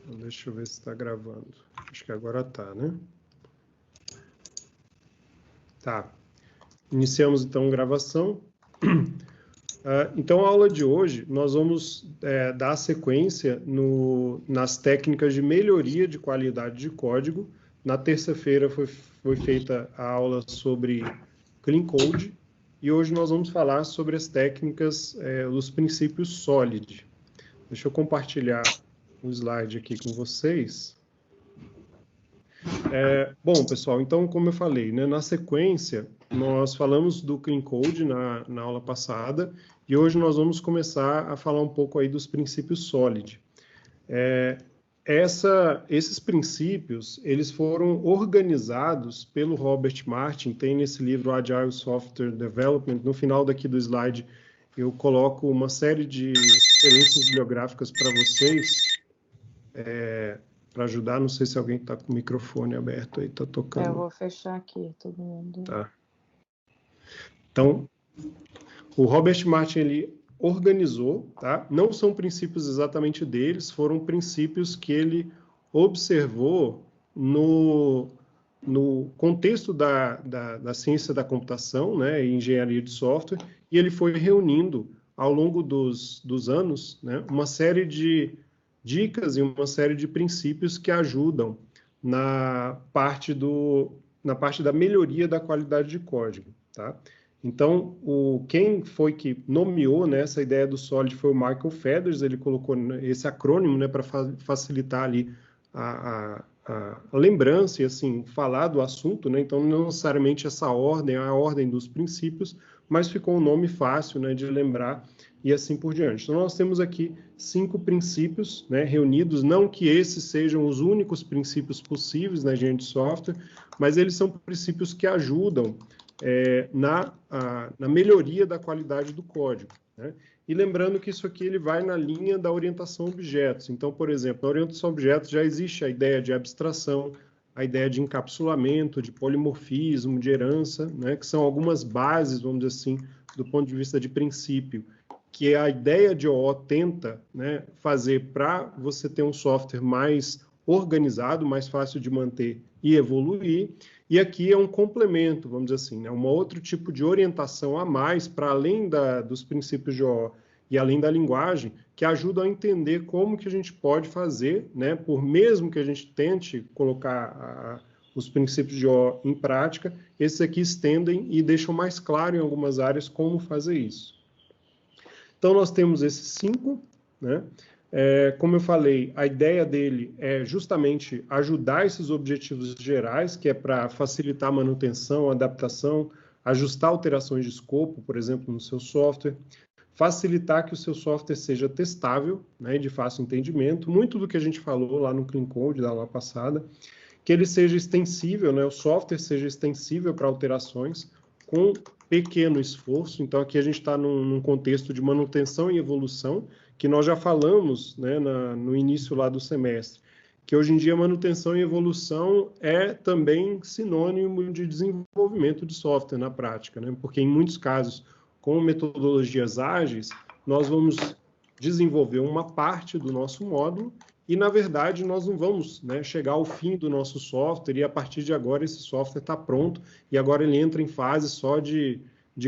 Então, deixa eu ver se está gravando. Acho que agora está, né? Tá. Iniciamos, então, a gravação. Então, a aula de hoje, nós vamos dar sequência nas técnicas de melhoria de qualidade de código. Na terça-feira foi feita a aula sobre Clean Code, e hoje nós vamos falar sobre as técnicas dos princípios SOLID. Deixa eu compartilhar o slide aqui com vocês. Bom, pessoal, então, como eu falei, né, na sequência, nós falamos do Clean Code na aula passada, e hoje nós vamos começar a falar um pouco aí dos princípios SOLID. Esses princípios, eles foram organizados pelo Robert Martin, tem nesse livro Agile Software Development. No final daqui do slide, eu coloco uma série de referências bibliográficas para vocês, para ajudar. Não sei se alguém está com o microfone aberto aí, está tocando. Eu vou fechar aqui, todo mundo. Tá. Então, o Robert Martin, ele organizou, tá? Não são princípios exatamente deles, foram princípios que ele observou no contexto da ciência da computação, né, e engenharia de software, e ele foi reunindo, ao longo dos anos, né, uma série de dicas e uma série de princípios que ajudam na parte da melhoria da qualidade de código, tá? Então, quem foi que nomeou, né, essa ideia do SOLID foi o Michael Feathers. Ele colocou esse acrônimo, né, para facilitar ali a lembrança e, assim, falar do assunto, né? Então, não necessariamente essa ordem é a ordem dos princípios, mas ficou um nome fácil, né, de lembrar e assim por diante. Então, nós temos aqui 5 princípios, né, reunidos, não que esses sejam os únicos princípios possíveis na engenharia de software, mas eles são princípios que ajudam na melhoria da qualidade do código, né? E lembrando que isso aqui ele vai na linha da orientação a objetos. Então, por exemplo, na orientação a objetos já existe a ideia de abstração, a ideia de encapsulamento, de polimorfismo, de herança, né, que são algumas bases, vamos dizer assim, do ponto de vista de princípio, que a ideia de OO tenta, né, fazer para você ter um software mais organizado, mais fácil de manter e evoluir. E aqui é um complemento, vamos dizer assim, né, um outro tipo de orientação a mais, para além dos princípios de OO e além da linguagem, que ajudam a entender como que a gente pode fazer, né, por mesmo que a gente tente colocar os princípios de OO em prática, esses aqui estendem e deixam mais claro em algumas áreas como fazer isso. Então, nós temos esses 5, né? Como eu falei, a ideia dele é justamente ajudar esses objetivos gerais, que é para facilitar a manutenção, a adaptação, ajustar alterações de escopo, por exemplo, no seu software, facilitar que o seu software seja testável, né, de fácil entendimento, muito do que a gente falou lá no Clean Code da aula passada, que ele seja extensível, né, o software seja extensível para alterações, com pequeno esforço. Então, aqui a gente está num contexto de manutenção e evolução, que nós já falamos, né, no início lá do semestre, que hoje em dia manutenção e evolução é também sinônimo de desenvolvimento de software na prática, né? Porque em muitos casos, com metodologias ágeis, nós vamos desenvolver uma parte do nosso módulo e, na verdade, nós não vamos, né, chegar ao fim do nosso software e, a partir de agora, esse software está pronto e agora ele entra em fase só de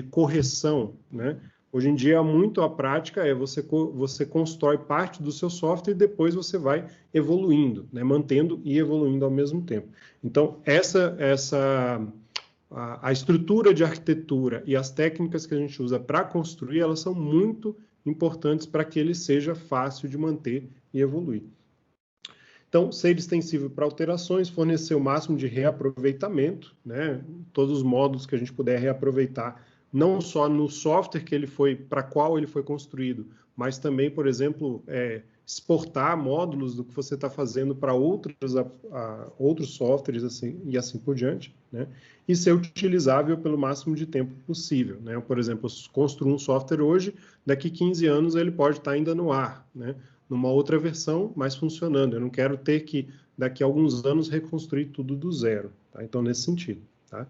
correção, né? Hoje em dia, muito a prática é você constrói parte do seu software e depois você vai evoluindo, né, mantendo e evoluindo ao mesmo tempo. Então, a estrutura de arquitetura e as técnicas que a gente usa para construir, elas são muito importantes para que ele seja fácil de manter e evoluir. Então, ser extensível para alterações, fornecer o máximo de reaproveitamento, né, todos os módulos que a gente puder reaproveitar, não só no software para qual ele foi construído, mas também, por exemplo, exportar módulos do que você está fazendo para outros softwares assim, e assim por diante, né? E ser utilizável pelo máximo de tempo possível, né? Por exemplo, eu construo um software hoje, daqui 15 anos ele pode estar ainda no ar, né, numa outra versão, mas funcionando. Eu não quero ter que, daqui a alguns anos, reconstruir tudo do zero, tá? Então, nesse sentido, tá?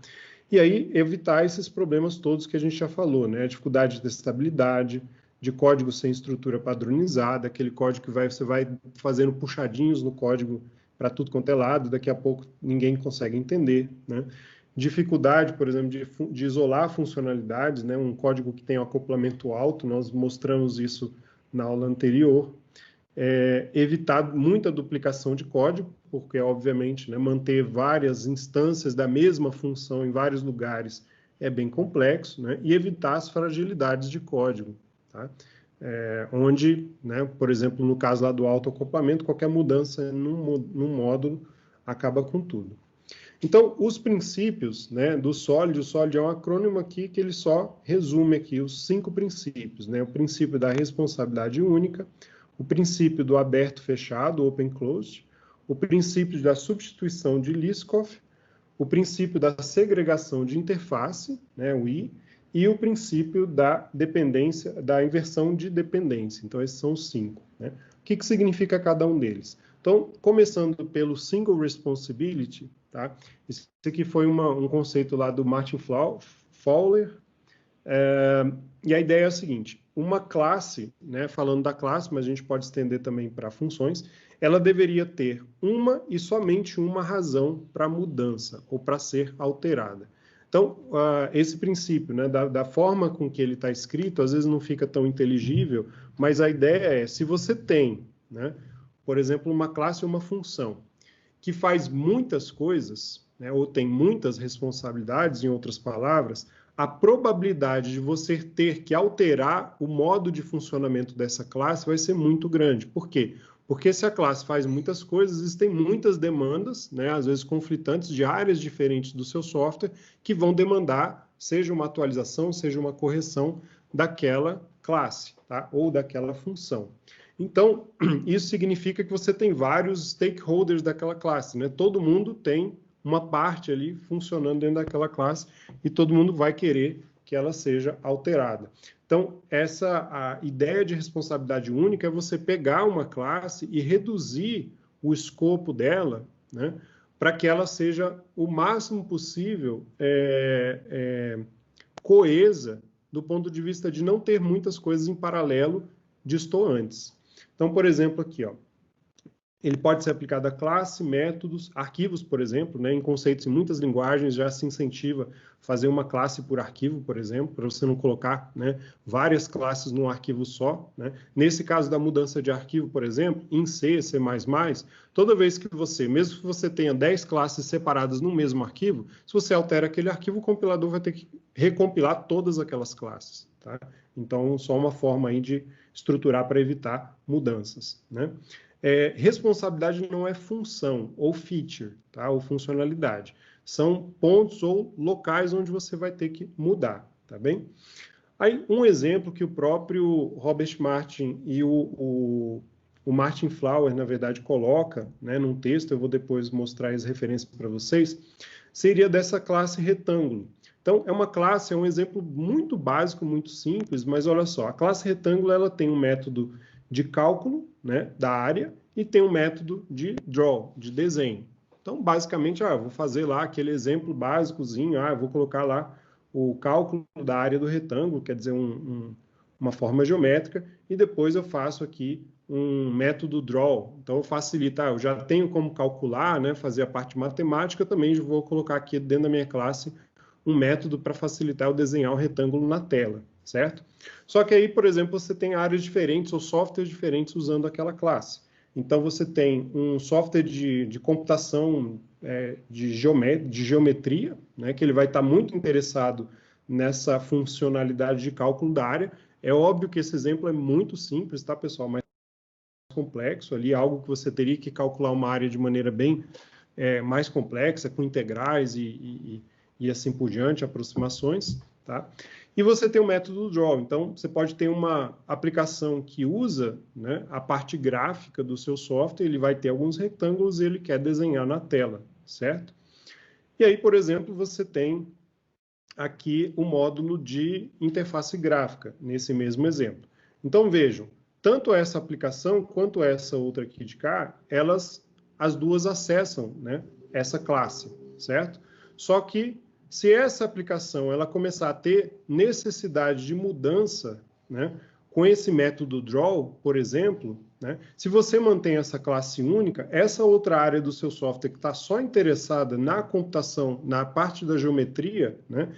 E aí, evitar esses problemas todos que a gente já falou, né? A dificuldade de testabilidade, de código sem estrutura padronizada, aquele código que você vai fazendo puxadinhos no código para tudo quanto é lado, daqui a pouco ninguém consegue entender, né? Dificuldade, por exemplo, de isolar funcionalidades, né? Um código que tem um acoplamento alto, nós mostramos isso na aula anterior. Evitar muita duplicação de código, porque, obviamente, né, manter várias instâncias da mesma função em vários lugares é bem complexo, né? E evitar as fragilidades de código, tá? Onde, né, por exemplo, no caso lá do autoacoplamento, qualquer mudança num módulo acaba com tudo. Então, os princípios, né, do SOLID, o SOLID é um acrônimo aqui que ele só resume aqui os 5 princípios, né? O princípio da responsabilidade única, o princípio do aberto-fechado, open-closed, o princípio da substituição de Liskov, o princípio da segregação de interface, né, o I, e o princípio da dependência, da inversão de dependência. Então, esses são os 5. Né? O que significa cada um deles? Então, começando pelo single responsibility, tá? Esse aqui foi um conceito lá do Martin Fowler, e a ideia é a seguinte: uma classe, né, falando da classe, mas a gente pode estender também para funções, ela deveria ter uma e somente uma razão para mudança ou para ser alterada. Então, esse princípio, né, da forma com que ele está escrito, às vezes não fica tão inteligível, mas a ideia é, se você tem, né, por exemplo, uma classe ou uma função que faz muitas coisas, né, ou tem muitas responsabilidades, em outras palavras, a probabilidade de você ter que alterar o modo de funcionamento dessa classe vai ser muito grande. Por quê? Porque se a classe faz muitas coisas, existem muitas demandas, né, às vezes conflitantes, de áreas diferentes do seu software, que vão demandar, seja uma atualização, seja uma correção daquela classe, tá? Ou daquela função. Então, isso significa que você tem vários stakeholders daquela classe, né? Todo mundo tem uma parte ali funcionando dentro daquela classe e todo mundo vai querer que ela seja alterada. Então, a ideia de responsabilidade única é você pegar uma classe e reduzir o escopo dela, né, para que ela seja o máximo possível coesa do ponto de vista de não ter muitas coisas em paralelo distantes. Então, por exemplo, aqui, ó, ele pode ser aplicado a classe, métodos, arquivos, por exemplo, né? Em conceitos em muitas linguagens já se incentiva fazer uma classe por arquivo, por exemplo, para você não colocar, né, várias classes num arquivo só, né? Nesse caso da mudança de arquivo, por exemplo, em C, C++, toda vez que você, mesmo que você tenha 10 classes separadas no mesmo arquivo, se você altera aquele arquivo, o compilador vai ter que recompilar todas aquelas classes, tá? Então, só uma forma aí de estruturar para evitar mudanças, né? Responsabilidade não é função ou feature, tá? Ou funcionalidade. São pontos ou locais onde você vai ter que mudar, tá bem? Aí, um exemplo que o próprio Robert Martin e o Martin Fowler, na verdade, coloca, né, num texto, eu vou depois mostrar as referências para vocês, seria dessa classe retângulo. Então, é uma classe, é um exemplo muito básico, muito simples, mas olha só, a classe retângulo ela tem um método de cálculo, né, da área, e tem um método de draw, de desenho. Então, basicamente, eu vou fazer lá aquele exemplo básicozinho, eu vou colocar lá o cálculo da área do retângulo, quer dizer, uma forma geométrica, e depois eu faço aqui um método draw. Então, facilita, eu já tenho como calcular, né, fazer a parte matemática, também vou colocar aqui dentro da minha classe um método para facilitar eu desenhar o retângulo na tela, certo? Só que aí, por exemplo, você tem áreas diferentes ou softwares diferentes usando aquela classe. Então, você tem um software de computação de geometria, né, que ele vai estar muito interessado nessa funcionalidade de cálculo da área. É óbvio que esse exemplo é muito simples, tá, pessoal? Mas complexo ali, algo que você teria que calcular uma área de maneira bem mais complexa, com integrais e assim por diante, aproximações, tá? E você tem o método draw, então você pode ter uma aplicação que usa, né, a parte gráfica do seu software, ele vai ter alguns retângulos e ele quer desenhar na tela, certo? E aí, por exemplo, você tem aqui o módulo de interface gráfica, nesse mesmo exemplo. Então vejam, tanto essa aplicação quanto essa outra aqui de cá, as duas acessam, né, essa classe, certo? Só que se essa aplicação ela começar a ter necessidade de mudança, né, com esse método draw, por exemplo, né, se você mantém essa classe única, essa outra área do seu software que está só interessada na computação, na parte da geometria, né,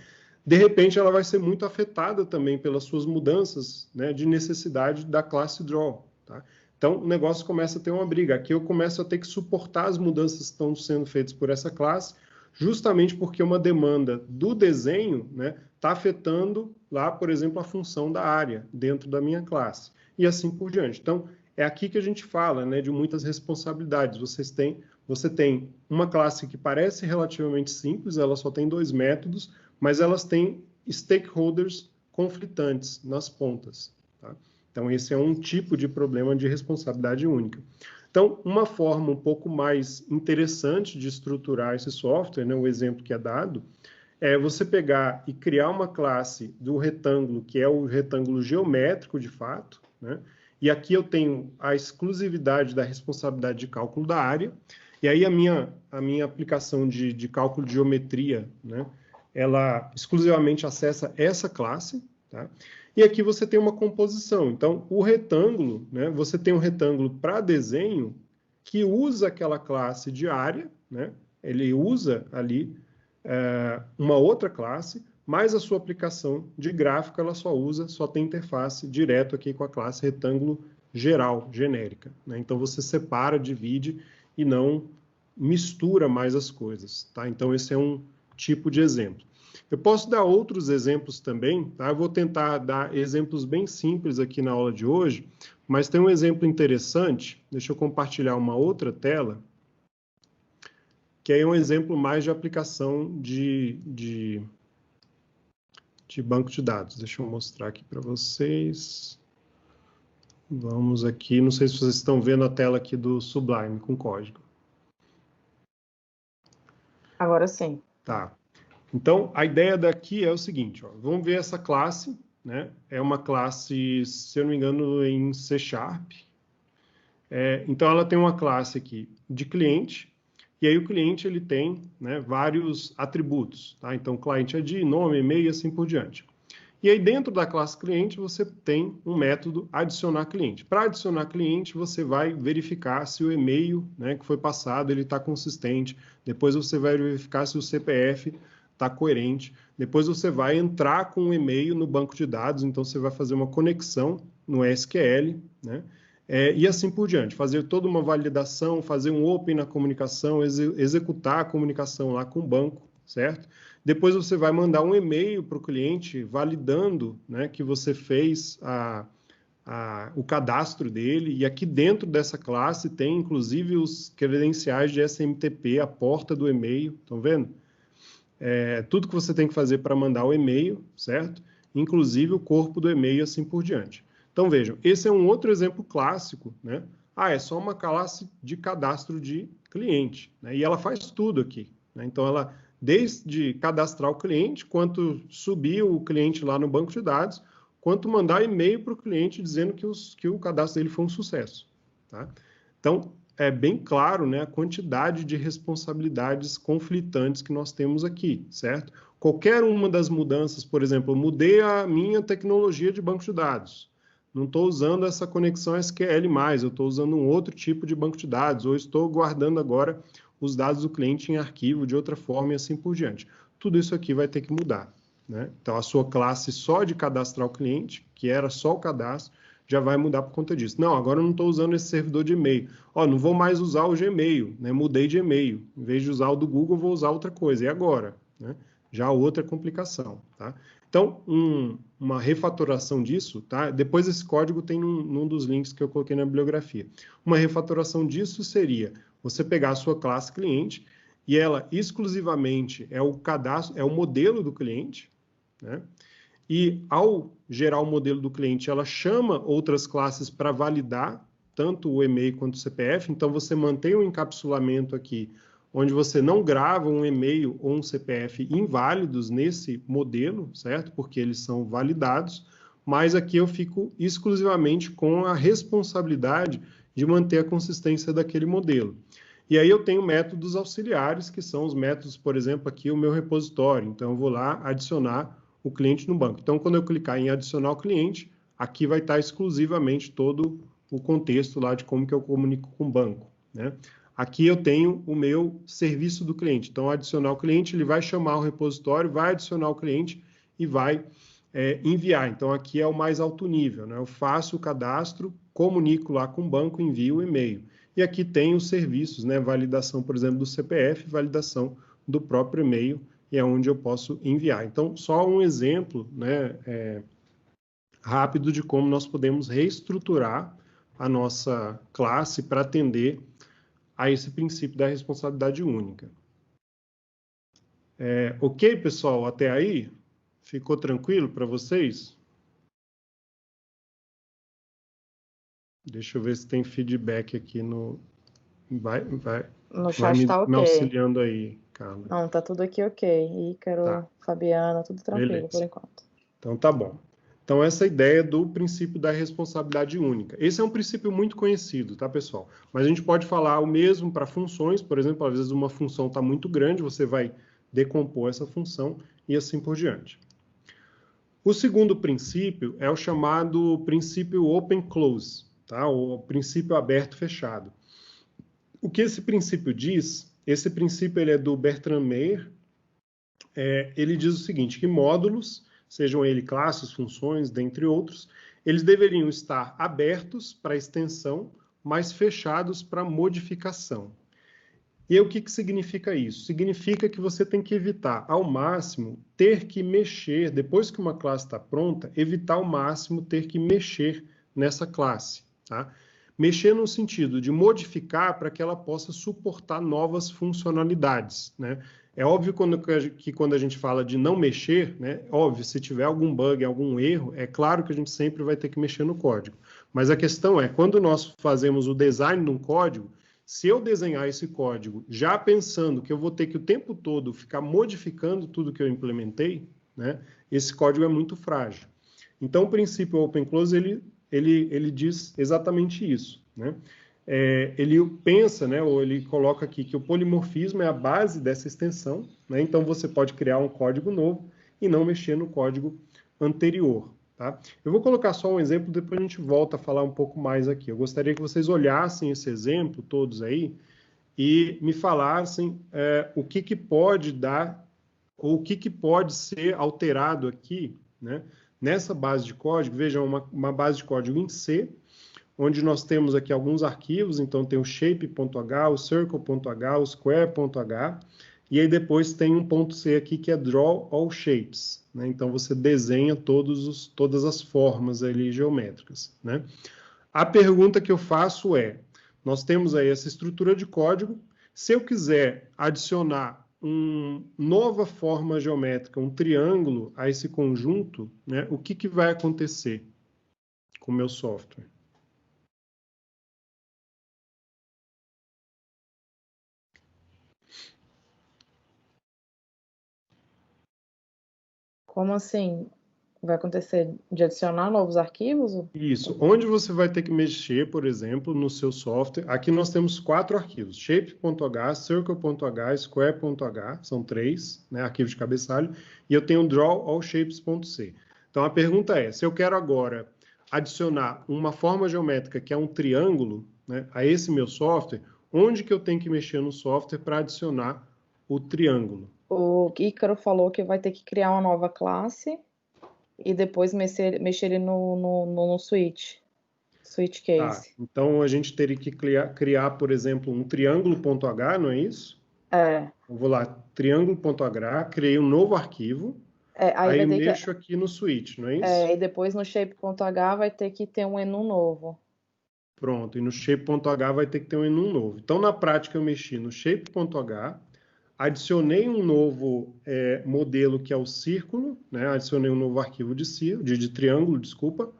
de repente ela vai ser muito afetada também pelas suas mudanças, né, de necessidade da classe draw. Tá? Então, o negócio começa a ter uma briga. Aqui eu começo a ter que suportar as mudanças que estão sendo feitas por essa classe, justamente porque uma demanda do desenho está afetando lá, por exemplo, a função da área dentro da minha classe, e assim por diante. Então, é aqui que a gente fala, né, de muitas responsabilidades. Você tem uma classe que parece relativamente simples, ela só tem 2 métodos, mas elas têm stakeholders conflitantes nas pontas. Tá? Então, esse é um tipo de problema de responsabilidade única. Então, uma forma um pouco mais interessante de estruturar esse software, né, o exemplo que é dado, é você pegar e criar uma classe do retângulo, que é o retângulo geométrico de fato, né? E aqui eu tenho a exclusividade da responsabilidade de cálculo da área, e aí a minha aplicação de cálculo de geometria, né, ela exclusivamente acessa essa classe, tá? E aqui você tem uma composição. Então, o retângulo, né, você tem um retângulo para desenho que usa aquela classe de área, né? Ele usa ali uma outra classe, mas a sua aplicação de gráfico ela só tem interface direto aqui com a classe retângulo geral, genérica. Né? Então, você separa, divide e não mistura mais as coisas. Tá? Então, esse é um tipo de exemplo. Eu posso dar outros exemplos também, tá? Eu vou tentar dar exemplos bem simples aqui na aula de hoje, mas tem um exemplo interessante, deixa eu compartilhar uma outra tela, que aí é um exemplo mais de aplicação de banco de dados. Deixa eu mostrar aqui para vocês. Vamos aqui, não sei se vocês estão vendo a tela aqui do Sublime com código. Agora sim. Tá. Então, a ideia daqui é o seguinte, ó, vamos ver essa classe, né? É uma classe, se eu não me engano, em C#. Então, ela tem uma classe aqui de cliente, e aí o cliente ele tem, né, vários atributos. Tá? Então, cliente ID, nome, e-mail e assim por diante. E aí, dentro da classe cliente, você tem um método adicionar cliente. Para adicionar cliente, você vai verificar se o e-mail, né, que foi passado ele está consistente. Depois você vai verificar se o CPF está coerente. Depois você vai entrar com o e-mail no banco de dados, então você vai fazer uma conexão no SQL, né? E assim por diante, fazer toda uma validação, fazer um open na comunicação, executar a comunicação lá com o banco, certo? Depois você vai mandar um e-mail para o cliente validando, né, que você fez o cadastro dele, e aqui dentro dessa classe tem inclusive os credenciais de SMTP, a porta do e-mail, estão vendo? Tudo que você tem que fazer para mandar o e-mail, certo? Inclusive o corpo do e-mail e assim por diante. Então, vejam, esse é um outro exemplo clássico, né? É só uma classe de cadastro de cliente, né? E ela faz tudo aqui, né? Então, ela, desde cadastrar o cliente, quanto subir o cliente lá no banco de dados, quanto mandar e-mail para o cliente dizendo que o cadastro dele foi um sucesso, tá? Então, é bem claro, né, a quantidade de responsabilidades conflitantes que nós temos aqui, certo? Qualquer uma das mudanças, por exemplo, eu mudei a minha tecnologia de banco de dados, não estou usando essa conexão SQL mais, eu estou usando um outro tipo de banco de dados, ou estou guardando agora os dados do cliente em arquivo de outra forma e assim por diante. Tudo isso aqui vai ter que mudar, né? Então, a sua classe só de cadastrar o cliente, que era só o cadastro, já vai mudar por conta disso. Não, agora eu não estou usando esse servidor de e-mail. Não vou mais usar o Gmail, né? Mudei de e-mail. Em vez de usar o do Google, vou usar outra coisa. E agora? Né? Já outra complicação, tá? Então, uma refatoração disso, tá? Depois esse código tem num dos links que eu coloquei na bibliografia. Uma refatoração disso seria você pegar a sua classe cliente e ela exclusivamente é o cadastro, é o modelo do cliente, né? E, ao gerar o modelo do cliente, ela chama outras classes para validar tanto o e-mail quanto o CPF. Então, você mantém um encapsulamento aqui, onde você não grava um e-mail ou um CPF inválidos nesse modelo, certo? Porque eles são validados. Mas aqui eu fico exclusivamente com a responsabilidade de manter a consistência daquele modelo. E aí eu tenho métodos auxiliares, que são os métodos, por exemplo, aqui o meu repositório. Então, eu vou lá adicionar o cliente no banco. Então, quando eu clicar em adicionar o cliente, aqui vai estar exclusivamente todo o contexto lá de como que eu comunico com o banco, né? Aqui eu tenho o meu serviço do cliente. Então, adicionar o cliente, ele vai chamar o repositório, vai adicionar o cliente e vai enviar. Então, aqui é o mais alto nível, né? Eu faço o cadastro, comunico lá com o banco, envio o e-mail. E aqui tem os serviços, né? Validação, por exemplo, do CPF, validação do próprio e-mail, e é onde eu posso enviar. Então, só um exemplo, né, rápido de como nós podemos reestruturar a nossa classe para atender a esse princípio da responsabilidade única. Ok, pessoal? Até aí? Ficou tranquilo para vocês? Deixa eu ver se tem feedback aqui no... Vai No chat tá me ok. auxiliando aí, Carla. Não, tá tudo aqui ok. Ícaro, Tá. Fabiana, tudo tranquilo por Beleza. enquanto. Então tá bom. Então essa ideia do princípio da responsabilidade única. Esse é um princípio muito conhecido, tá, pessoal? Mas a gente pode falar o mesmo para funções, por exemplo, às vezes uma função está muito grande, você vai decompor essa função e assim por diante. O segundo princípio é o chamado princípio open-close, tá? O princípio aberto-fechado. O que esse princípio diz? Esse princípio ele é do Bertrand Meyer. Ele diz o seguinte, que módulos, sejam eles classes, funções, dentre outros, eles deveriam estar abertos para extensão, mas fechados para modificação. E aí, o que, que significa isso? Significa que você tem que evitar, ao máximo, ter que mexer, depois que uma classe está pronta, evitar ao máximo ter que mexer nessa classe. Tá? Mexer no sentido de modificar para que ela possa suportar novas funcionalidades. Né? É óbvio que quando a gente fala de não mexer, né, óbvio, se tiver algum bug, algum erro, é claro que a gente sempre vai ter que mexer no código. Mas a questão é, quando nós fazemos o design de um código, se eu desenhar esse código já pensando que eu vou ter que o tempo todo ficar modificando tudo que eu implementei, né, esse código é muito frágil. Então, o princípio open-close, ele diz exatamente isso. Né? Ele pensa, né, ou ele coloca aqui que o polimorfismo é a base dessa extensão, né? Então você pode criar um código novo e não mexer no código anterior. Tá? Eu vou colocar só um exemplo, depois a gente volta a falar um pouco mais aqui. Eu gostaria que vocês olhassem esse exemplo, todos aí, e me falassem o que, que pode dar, ou o que, que pode ser alterado aqui, né, nessa base de código. Vejam, uma base de código em C, onde nós temos aqui alguns arquivos, então tem o shape.h, o circle.h, o square.h, e aí depois tem um ponto C aqui que é draw all shapes, né? Então você desenha todas as formas ali geométricas, né? A pergunta que eu faço é, nós temos aí essa estrutura de código, se eu quiser adicionar uma nova forma geométrica, um triângulo a esse conjunto, né, o que, que vai acontecer com o meu software? Como assim? Vai acontecer de adicionar novos arquivos? Isso. Onde você vai ter que mexer, por exemplo, no seu software. Aqui nós temos 4 arquivos: shape.h, circle.h, square.h, são 3, né, arquivos de cabeçalho, e eu tenho draw all shapes.c. Então a pergunta é, se eu quero agora adicionar uma forma geométrica que é um triângulo, né, a esse meu software, onde que eu tenho que mexer no software para adicionar o triângulo? O Ícaro falou que vai ter que criar uma nova classe e depois mexer ele no switch Tá, case. então a gente teria que criar, por exemplo, um triângulo.h, não é isso? É, Eu vou lá, triângulo.h, criei um novo arquivo, aí aí vai ter que. mexo aqui no switch, não é isso? E depois no shape.h vai ter que ter um enum novo. Pronto, e no shape.h vai ter que ter um enum novo. Então, na prática, eu mexi no shape.h, adicionei um novo modelo que é o círculo, né? Adicionei um novo arquivo de triângulo, desculpa,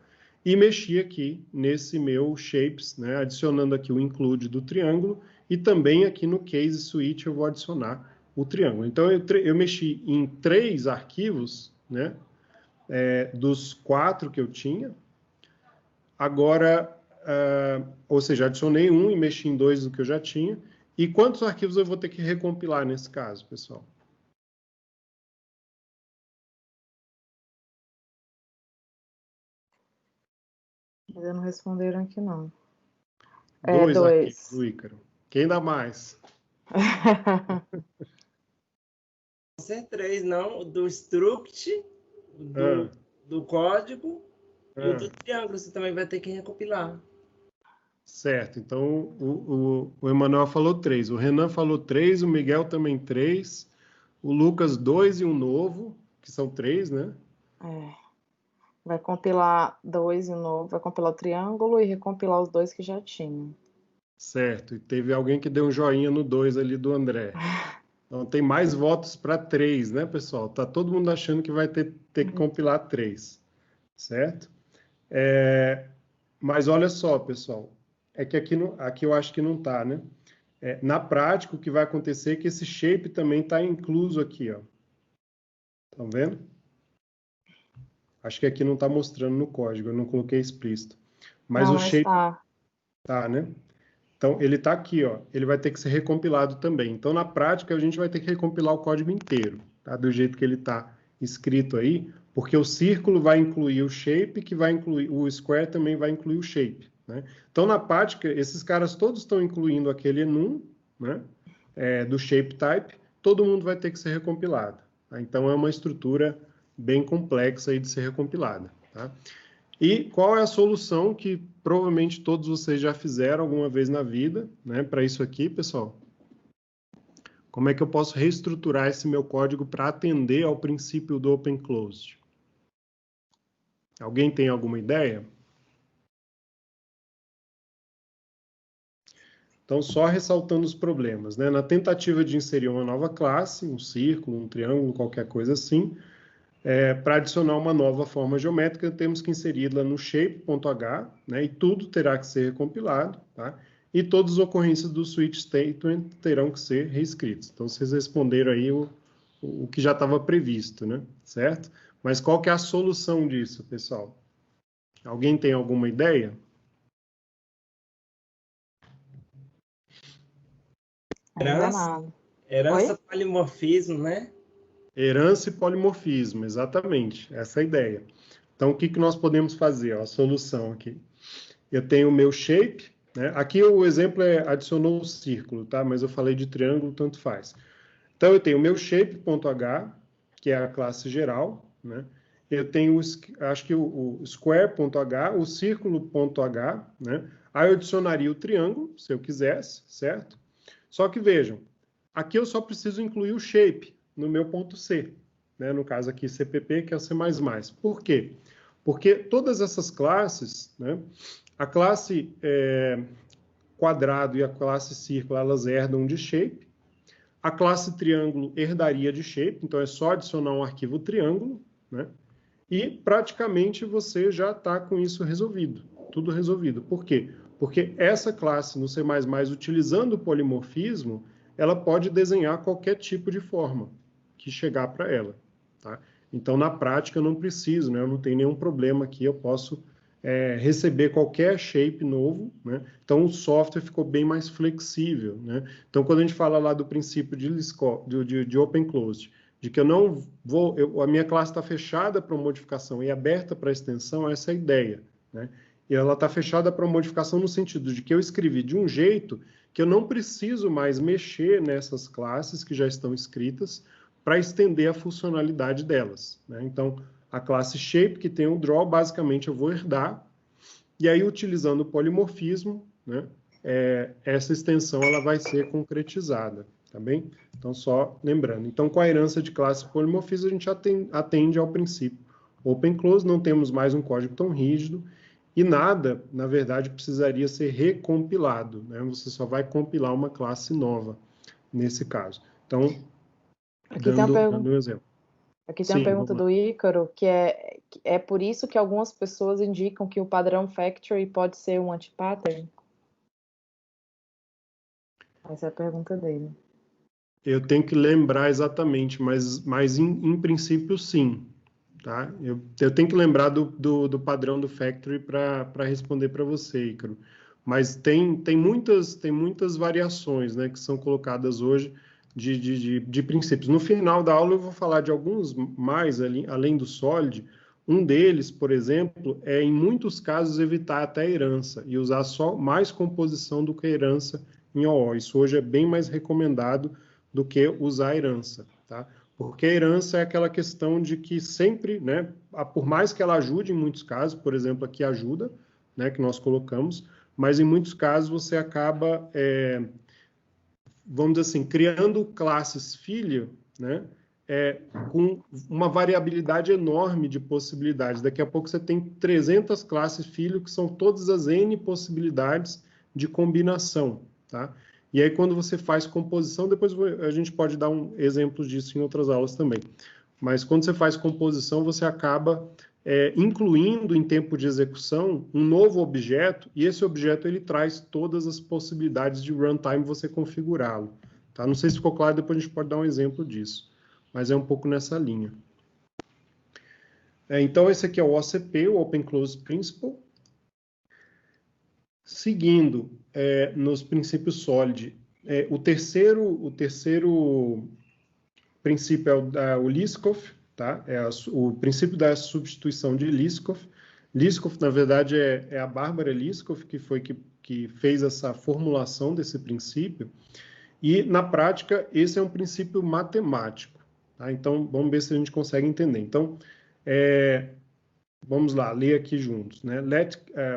e mexi aqui nesse meu shapes, né? Adicionando aqui o include do triângulo, e também aqui no case switch eu vou adicionar o triângulo. Então, eu mexi em 3 arquivos, né? Dos 4 que eu tinha. Agora, ou seja, adicionei um e mexi em 2 do que eu já tinha. E quantos arquivos eu vou ter que recompilar nesse caso, pessoal? Ainda não responderam aqui, não. Dois aqui, 2. do Ícaro. Quem dá mais? Ser 3, não. O do struct, do código e o do triângulo. Você também vai ter que recompilar. Certo. Então, o Emanuel falou 3. O Renan falou 3. O Miguel também 3. O Lucas 2 e um novo, que são 3, né? Vai compilar 2 e um novo. Vai compilar o triângulo e recompilar os 2 que já tinham. Certo. E teve alguém que deu um joinha no 2 ali do André. Então, tem mais votos para 3, né, pessoal? Tá todo mundo achando que vai ter que compilar 3, certo? Mas olha só, pessoal, é que aqui eu acho que não tá, né? Na prática, o que vai acontecer é que esse shape também está incluso aqui, ó. Estão vendo? Acho que aqui não está mostrando no código, eu não coloquei explícito. Mas não, o shape tá. tá, né? Então, ele está aqui, ó. Ele vai ter que ser recompilado também. Então, na prática, a gente vai ter que recompilar o código inteiro, tá? Do jeito que ele está escrito aí, porque o círculo vai incluir o shape, que vai incluir o square também vai incluir o shape, né? Então, na prática, esses caras todos estão incluindo aquele enum, né? Do shape type, todo mundo vai ter que ser recompilado, tá? Então, é uma estrutura bem complexa aí de ser recompilada, tá? E qual é a solução que provavelmente todos vocês já fizeram alguma vez na vida, né, para isso aqui, pessoal? Como é que eu posso reestruturar esse meu código para atender ao princípio do Open Closed? Alguém tem alguma ideia? Então, só ressaltando os problemas, né? Na tentativa de inserir uma nova classe, um círculo, um triângulo, qualquer coisa assim, para adicionar uma nova forma geométrica, temos que inseri-la no shape.h, né, e tudo terá que ser recompilado, tá? E todas as ocorrências do switch statement terão que ser reescritas. Então, vocês responderam aí o que já estava previsto, né? Certo? Mas qual que é a solução disso, pessoal? Alguém tem alguma ideia? Herança, polimorfismo, né? Herança e polimorfismo, exatamente, essa é a ideia. Então, o que nós podemos fazer? Ó, a solução aqui. Eu tenho o meu shape, né? Aqui o exemplo adicionou o círculo, tá? Mas eu falei de triângulo, tanto faz. Então, eu tenho o meu shape.h, que é a classe geral, né? Eu tenho, acho que o square.h, o círculo.h, né? Aí eu adicionaria o triângulo, se eu quisesse, certo? Só que vejam, aqui eu só preciso incluir o shape no meu ponto C, né? No caso aqui CPP, que é o C++. Por quê? Porque todas essas classes, né? A classe quadrado e a classe círculo, elas herdam de shape. A classe triângulo herdaria de shape, então é só adicionar um arquivo triângulo, né? E praticamente você já está com isso resolvido, tudo resolvido. Por quê? Porque essa classe no C++, utilizando o polimorfismo, ela pode desenhar qualquer tipo de forma que chegar para ela, tá? Então, na prática, eu não preciso, né? Eu não tenho nenhum problema aqui, eu posso receber qualquer shape novo, né? Então, o software ficou bem mais flexível, né? Então, quando a gente fala lá do princípio de Open Closed, de que eu não vou, a minha classe está fechada para modificação e aberta para extensão, essa é a ideia, né? E ela está fechada para modificação no sentido de que eu escrevi de um jeito que eu não preciso mais mexer nessas classes que já estão escritas para estender a funcionalidade delas, né? Então, a classe shape, que tem o draw, basicamente eu vou herdar, e aí, utilizando o polimorfismo, né, essa extensão ela vai ser concretizada, tá bem? Então, só lembrando. Então, com a herança de classe polimorfismo, a gente atende ao princípio Open Close, não temos mais um código tão rígido, e nada, na verdade, precisaria ser recompilado, né? Você só vai compilar uma classe nova, nesse caso. Então, dando um exemplo. Aqui tem uma pergunta do Ícaro, que é por isso que algumas pessoas indicam que o padrão factory pode ser um anti-pattern? Essa é a pergunta dele. Eu tenho que lembrar exatamente, mas em princípio, sim. Tá? Eu tenho que lembrar do padrão do factory para responder para você, Ícaro. Mas tem muitas variações, né, que são colocadas hoje de princípios. No final da aula eu vou falar de alguns mais além do Solid, Um deles, por exemplo, é, em muitos casos, evitar até a herança e usar só mais composição do que a herança em OO. Isso hoje é bem mais recomendado do que usar a herança, tá? Porque a herança é aquela questão de que sempre, né, por mais que ela ajude em muitos casos, por exemplo, aqui ajuda, né, que nós colocamos, mas em muitos casos você acaba, vamos dizer assim, criando classes filho, né, com uma variabilidade enorme de possibilidades. Daqui a pouco você tem 300 classes filho, que são todas as N possibilidades de combinação, tá? E aí, quando você faz composição, depois a gente pode dar um exemplo disso em outras aulas também. Mas quando você faz composição, você acaba incluindo em tempo de execução um novo objeto, e esse objeto ele traz todas as possibilidades de runtime você configurá-lo. Tá? Não sei se ficou claro, depois a gente pode dar um exemplo disso. Mas é um pouco nessa linha. Então, esse aqui é o OCP, o Open Close Principle. Seguindo nos princípios SOLID, o terceiro princípio é o Liskov, tá? O princípio da substituição de Liskov. Liskov, na verdade, é a Bárbara Liskov, que fez essa formulação desse princípio. E, na prática, esse é um princípio matemático. Tá? Então, vamos ver se a gente consegue entender. Então, vamos lá, ler aqui juntos. Né?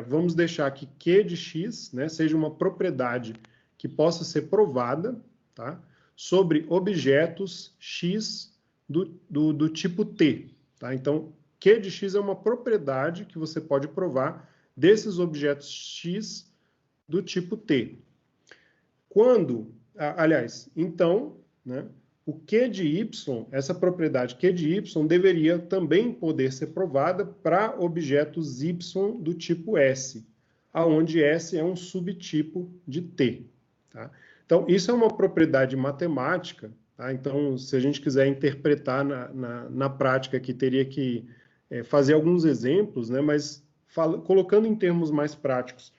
Vamos deixar que Q de X, né, seja uma propriedade que possa ser provada, tá? Sobre objetos X do tipo T. Tá? Então, Q de X é uma propriedade que você pode provar desses objetos X do tipo T. Então, né, o Q de Y, essa propriedade Q de Y deveria também poder ser provada para objetos Y do tipo S, aonde S é um subtipo de T. Tá? Então, isso é uma propriedade matemática. Tá? Então, se a gente quiser interpretar na prática aqui, teria que fazer alguns exemplos, né? Mas colocando em termos mais práticos,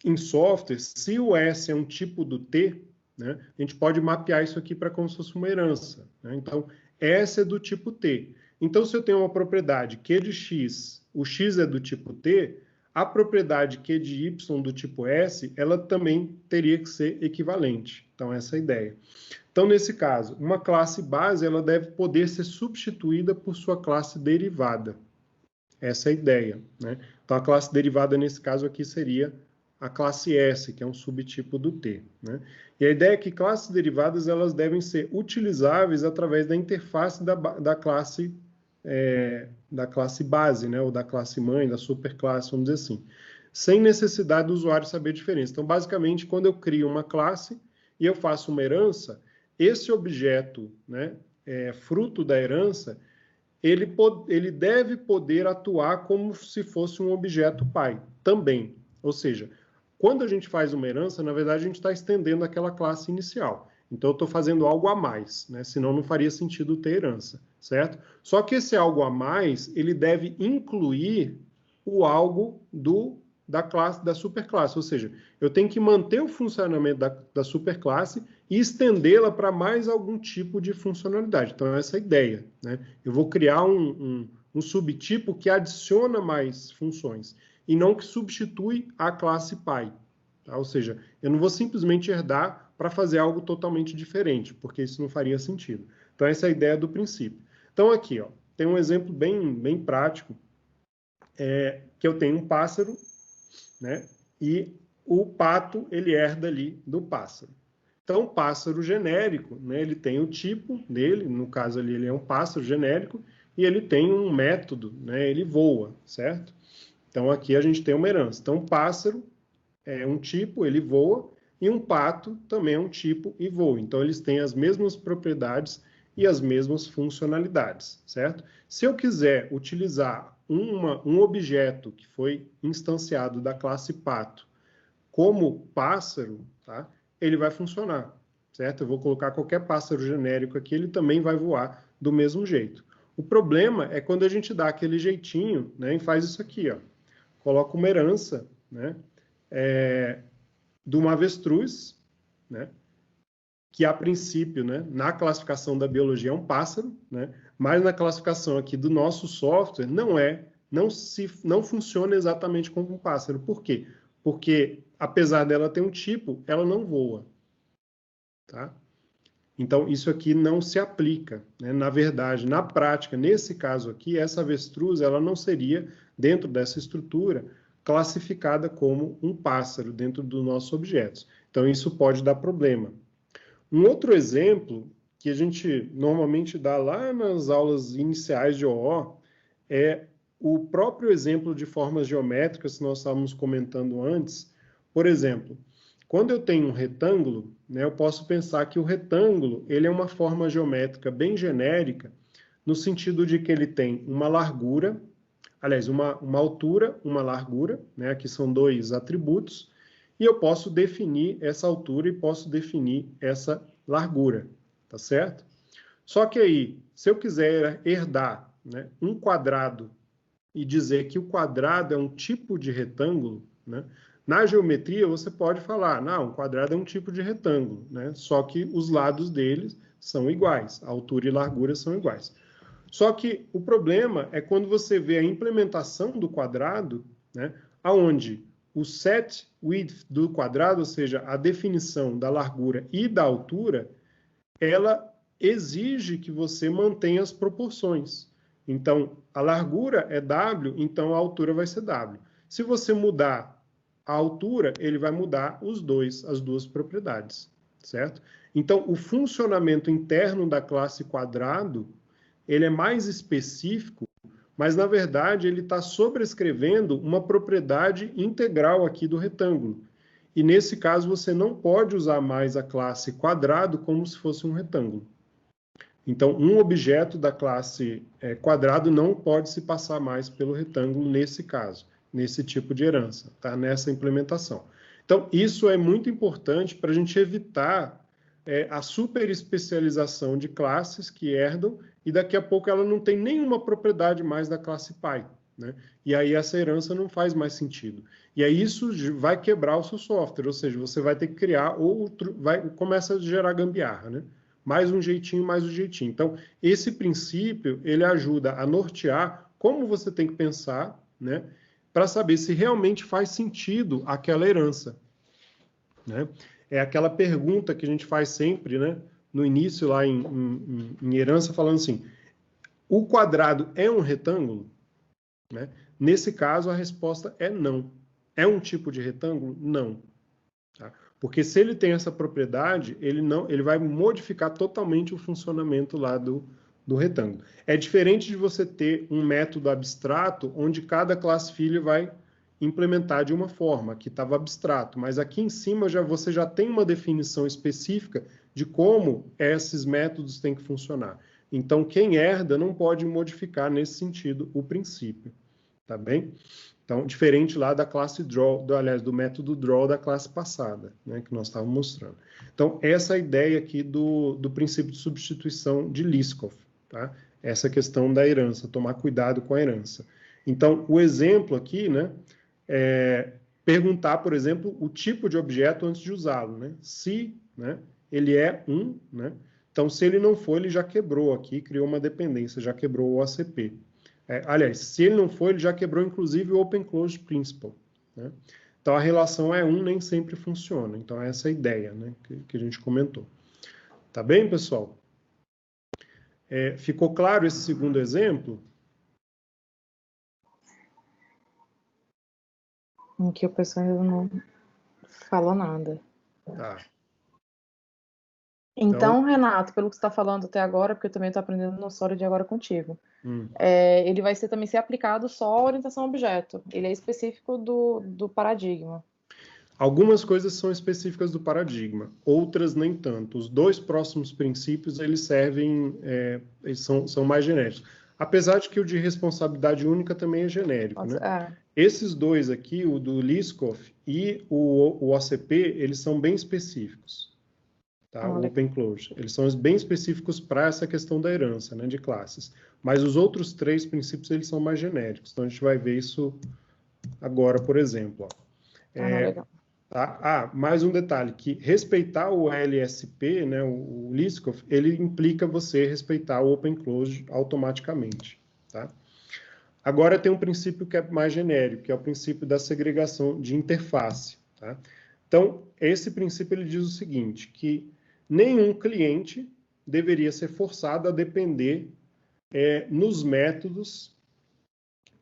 em software, se o S é um tipo do T, né, a gente pode mapear isso aqui para como se fosse uma herança. Né? Então, S é do tipo T. Então, se eu tenho uma propriedade Q de X, o X é do tipo T, a propriedade Q de Y do tipo S, ela também teria que ser equivalente. Então, essa é a ideia. Então, nesse caso, uma classe base ela deve poder ser substituída por sua classe derivada. Essa é a ideia. Né? Então, a classe derivada, nesse caso aqui, seria a classe S, que é um subtipo do T. Né? E a ideia é que classes derivadas elas devem ser utilizáveis através da interface da classe base, né? Ou da classe mãe, da superclasse, vamos dizer assim, sem necessidade do usuário saber a diferença. Então, basicamente, quando eu crio uma classe e eu faço uma herança, esse objeto, né, fruto da herança, ele deve poder atuar como se fosse um objeto pai também. Ou seja, quando a gente faz uma herança, na verdade, a gente está estendendo aquela classe inicial. Então, eu estou fazendo algo a mais, né? Senão não faria sentido ter herança, certo? Só que esse algo a mais, ele deve incluir o algo da classe, da superclasse. Ou seja, eu tenho que manter o funcionamento da superclasse e estendê-la para mais algum tipo de funcionalidade. Então, essa é a ideia, né? Eu vou criar um subtipo que adiciona mais funções e não que substitui a classe pai. Tá? Ou seja, eu não vou simplesmente herdar para fazer algo totalmente diferente, porque isso não faria sentido. Então, essa é a ideia do princípio. Então, aqui, ó, tem um exemplo bem prático, que eu tenho um pássaro, né? E o pato, ele herda ali do pássaro. Então, o pássaro genérico, né? Ele tem o tipo dele, no caso ali ele é um pássaro genérico, e ele tem um método, né? Ele voa, certo? Então, aqui a gente tem uma herança. Então, um pássaro é um tipo, ele voa, e um pato também é um tipo e voa. Então, eles têm as mesmas propriedades e as mesmas funcionalidades, certo? Se eu quiser utilizar um objeto que foi instanciado da classe pato como pássaro, tá? Ele vai funcionar, certo? Eu vou colocar qualquer pássaro genérico aqui, ele também vai voar do mesmo jeito. O problema é quando a gente dá aquele jeitinho, né, e faz isso aqui, ó. Coloca uma herança, né, de uma avestruz, né, que a princípio, né, na classificação da biologia é um pássaro, né, mas na classificação aqui do nosso software não funciona exatamente como um pássaro. Por quê? Porque, apesar dela ter um tipo, ela não voa. Tá? Então, isso aqui não se aplica, né? Na verdade, na prática, nesse caso aqui, essa avestruz ela não seria, dentro dessa estrutura, classificada como um pássaro dentro dos nossos objetos. Então, isso pode dar problema. Um outro exemplo que a gente normalmente dá lá nas aulas iniciais de OO é o próprio exemplo de formas geométricas que nós estávamos comentando antes. Por exemplo, quando eu tenho um retângulo, né, eu posso pensar que o retângulo ele é uma forma geométrica bem genérica, no sentido de que ele tem uma largura, aliás, uma altura, uma largura, né, aqui são dois atributos, e eu posso definir essa altura e posso definir essa largura, tá certo? Só que aí, se eu quiser herdar, né, um quadrado e dizer que o quadrado é um tipo de retângulo, né, na geometria você pode falar, não, um quadrado é um tipo de retângulo, né, só que os lados deles são iguais, a altura e largura são iguais. Só que o problema é quando você vê a implementação do quadrado, né, onde o set width do quadrado, ou seja, a definição da largura e da altura, ela exige que você mantenha as proporções. Então, a largura é W, então a altura vai ser W. Se você mudar a altura, ele vai mudar as duas propriedades, certo? Então, o funcionamento interno da classe quadrado, ele é mais específico, mas, na verdade, ele está sobrescrevendo uma propriedade integral aqui do retângulo. E, nesse caso, você não pode usar mais a classe quadrado como se fosse um retângulo. Então, um objeto da classe quadrado não pode se passar mais pelo retângulo nesse caso, nesse tipo de herança, tá? Nessa implementação. Então, isso é muito importante para a gente evitar a superespecialização de classes que herdam e daqui a pouco ela não tem nenhuma propriedade mais da classe pai, né? E aí essa herança não faz mais sentido. E aí isso vai quebrar o seu software, ou seja, você vai ter que criar outro, começa a gerar gambiarra, né? Mais um jeitinho, mais um jeitinho. Então, esse princípio, ele ajuda a nortear como você tem que pensar, né? Para saber se realmente faz sentido aquela herança, né? É aquela pergunta que a gente faz sempre, né? No início, lá em herança, falando assim, o quadrado é um retângulo? Né? Nesse caso, a resposta é não. É um tipo de retângulo? Não. Tá? Porque se ele tem essa propriedade, ele vai modificar totalmente o funcionamento lá do retângulo. É diferente de você ter um método abstrato, onde cada classe filha vai implementar de uma forma, que estava abstrato, mas aqui em cima você já tem uma definição específica de como esses métodos têm que funcionar. Então, quem herda não pode modificar nesse sentido o princípio, tá bem? Então, diferente lá da classe draw, aliás, do método draw da classe passada, né, que nós estávamos mostrando. Então, essa é a ideia aqui do princípio de substituição de Liskov, tá? Essa questão da herança, tomar cuidado com a herança. Então, o exemplo aqui, né, perguntar, por exemplo, o tipo de objeto antes de usá-lo, né? Se, né, ele é um, né? Então, se ele não for, ele já quebrou aqui, criou uma dependência, já quebrou o OCP. Aliás, se ele não for, ele já quebrou, inclusive, o Open Closed Principle, né? Então, a relação é um, nem sempre funciona. Então, essa é a ideia, né, que a gente comentou. Tá bem, pessoal? Ficou claro esse segundo exemplo? Em que o pessoal ainda não falou nada. Tá. Então, Renato, pelo que você está falando até agora, porque eu também estou aprendendo no Solid agora contigo, ele vai também ser aplicado só à orientação a objeto. Ele é específico do paradigma. Algumas coisas são específicas do paradigma, outras nem tanto. Os dois próximos princípios, eles servem, eles são mais genéricos. Apesar de que o de responsabilidade única também é genérico, né? Esses dois aqui, o do Liskov e o OCP, eles são bem específicos. Tá? O Open Closure. Eles são bem específicos para essa questão da herança, né, de classes. Mas os outros três princípios, eles são mais genéricos. Então, a gente vai ver isso agora, por exemplo. Ó. Legal. Tá? Mais um detalhe, que respeitar o LSP, né, o Liskov, ele implica você respeitar o Open Closed automaticamente. Tá? Agora tem um princípio que é mais genérico, que é o princípio da segregação de interface. Tá? Então, esse princípio ele diz o seguinte, que nenhum cliente deveria ser forçado a depender nos métodos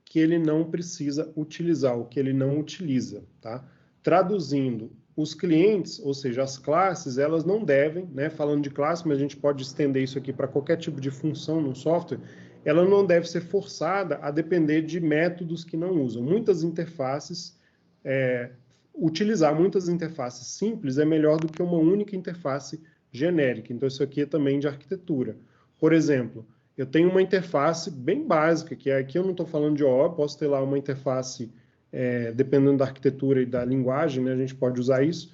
que ele não precisa utilizar, ou que ele não utiliza. Tá? Traduzindo, os clientes, ou seja, as classes, elas não devem, né, falando de classe, mas a gente pode estender isso aqui para qualquer tipo de função no software, ela não deve ser forçada a depender de métodos que não usam. Muitas interfaces, utilizar muitas interfaces simples é melhor do que uma única interface genérica. Então, isso aqui é também de arquitetura. Por exemplo, eu tenho uma interface bem básica, que aqui eu não estou falando de OO, posso ter lá uma interface, dependendo da arquitetura e da linguagem, né, a gente pode usar isso,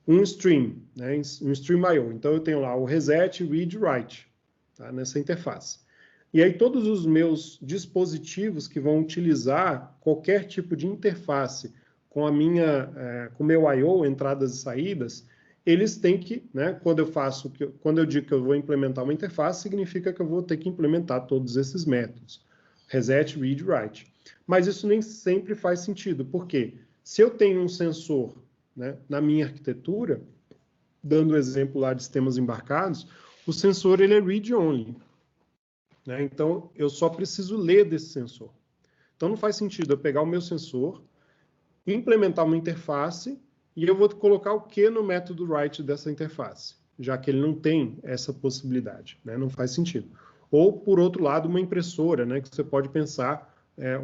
um stream, né, um stream I/O. Então, eu tenho lá o reset, read, write, tá, nessa interface. E aí, todos os meus dispositivos que vão utilizar qualquer tipo de interface com o meu I/O, entradas e saídas, eles têm que, né, quando eu digo que eu vou implementar uma interface, significa que eu vou ter que implementar todos esses métodos. Reset, read, write. Mas isso nem sempre faz sentido, porque se eu tenho um sensor, né, na minha arquitetura, dando o exemplo lá de sistemas embarcados, o sensor ele é read-only. Né? Então, eu só preciso ler desse sensor. Então, não faz sentido eu pegar o meu sensor, implementar uma interface e eu vou colocar o que no método write dessa interface, já que ele não tem essa possibilidade, né? Não faz sentido. Ou, por outro lado, uma impressora, né? Que você pode pensar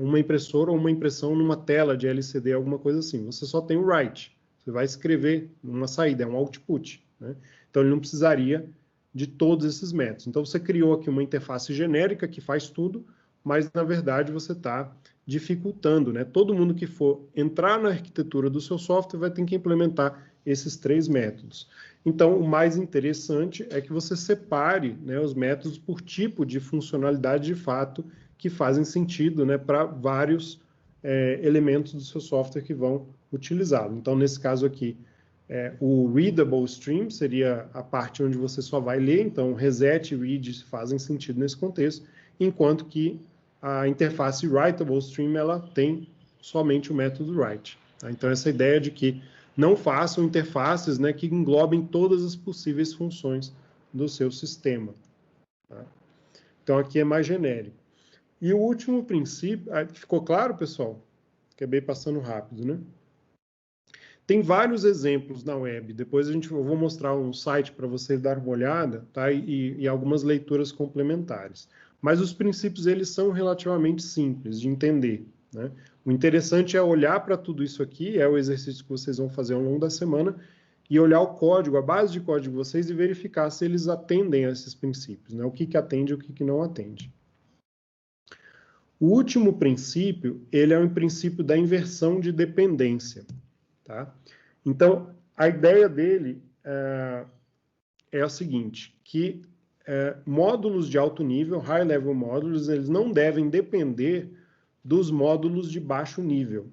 uma impressora ou uma impressão numa tela de LCD, alguma coisa assim. Você só tem o write, você vai escrever uma saída, é um output, né? Então, ele não precisaria de todos esses métodos. Então, você criou aqui uma interface genérica que faz tudo, mas, na verdade, você está dificultando, né? Todo mundo que for entrar na arquitetura do seu software vai ter que implementar esses 3 métodos. Então, o mais interessante é que você separe, né, os métodos por tipo de funcionalidade de fato que fazem sentido, né, para vários elementos do seu software que vão utilizá-lo. Então, nesse caso aqui, o readable stream seria a parte onde você só vai ler, então reset e read fazem sentido nesse contexto, enquanto que a interface writable stream ela tem somente o método write. Tá? Então, essa ideia de que não façam interfaces, né, que englobem todas as possíveis funções do seu sistema. Tá? Então, aqui é mais genérico. E o último princípio... ficou claro, pessoal? Acabei passando rápido, né? Tem vários exemplos na web. Depois eu vou mostrar um site para vocês darem uma olhada, tá? E algumas leituras complementares. Mas os princípios eles são relativamente simples de entender, né? O interessante é olhar para tudo isso aqui, é o exercício que vocês vão fazer ao longo da semana, e olhar o código, a base de código de vocês e verificar se eles atendem a esses princípios, né? O que atende e o que não atende. O último princípio, ele é um princípio da inversão de dependência. Tá? Então, a ideia dele é a seguinte, que módulos de alto nível, high level módulos, eles não devem depender dos módulos de baixo nível.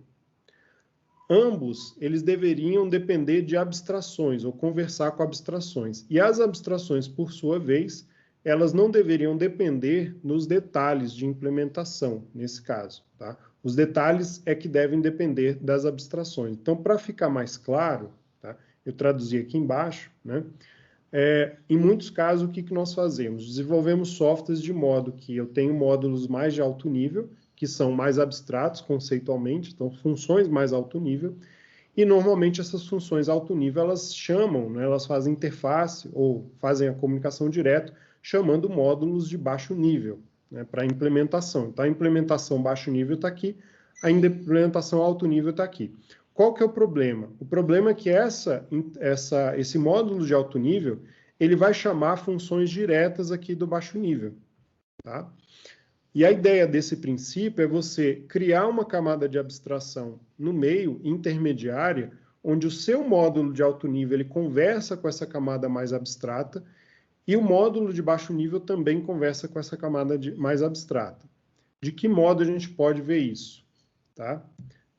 Ambos, eles deveriam depender de abstrações, ou conversar com abstrações. E as abstrações, por sua vez, elas não deveriam depender nos detalhes de implementação, nesse caso. Tá? Os detalhes é que devem depender das abstrações. Então, para ficar mais claro, tá? Eu traduzi aqui embaixo, né? Em muitos casos, o que nós fazemos? Desenvolvemos softwares de modo que eu tenho módulos mais de alto nível, que são mais abstratos conceitualmente, então funções mais alto nível, e normalmente essas funções alto nível, elas chamam, né? Elas fazem interface ou fazem a comunicação direto, chamando módulos de baixo nível, né, para implementação. Então, a implementação baixo nível está aqui, a implementação alto nível está aqui. Qual que é o problema? O problema é que esse módulo de alto nível, ele vai chamar funções diretas aqui do baixo nível. Tá? E a ideia desse princípio é você criar uma camada de abstração no meio, intermediária, onde o seu módulo de alto nível ele conversa com essa camada mais abstrata, e o módulo de baixo nível também conversa com essa camada mais abstrata. De que modo a gente pode ver isso? Tá?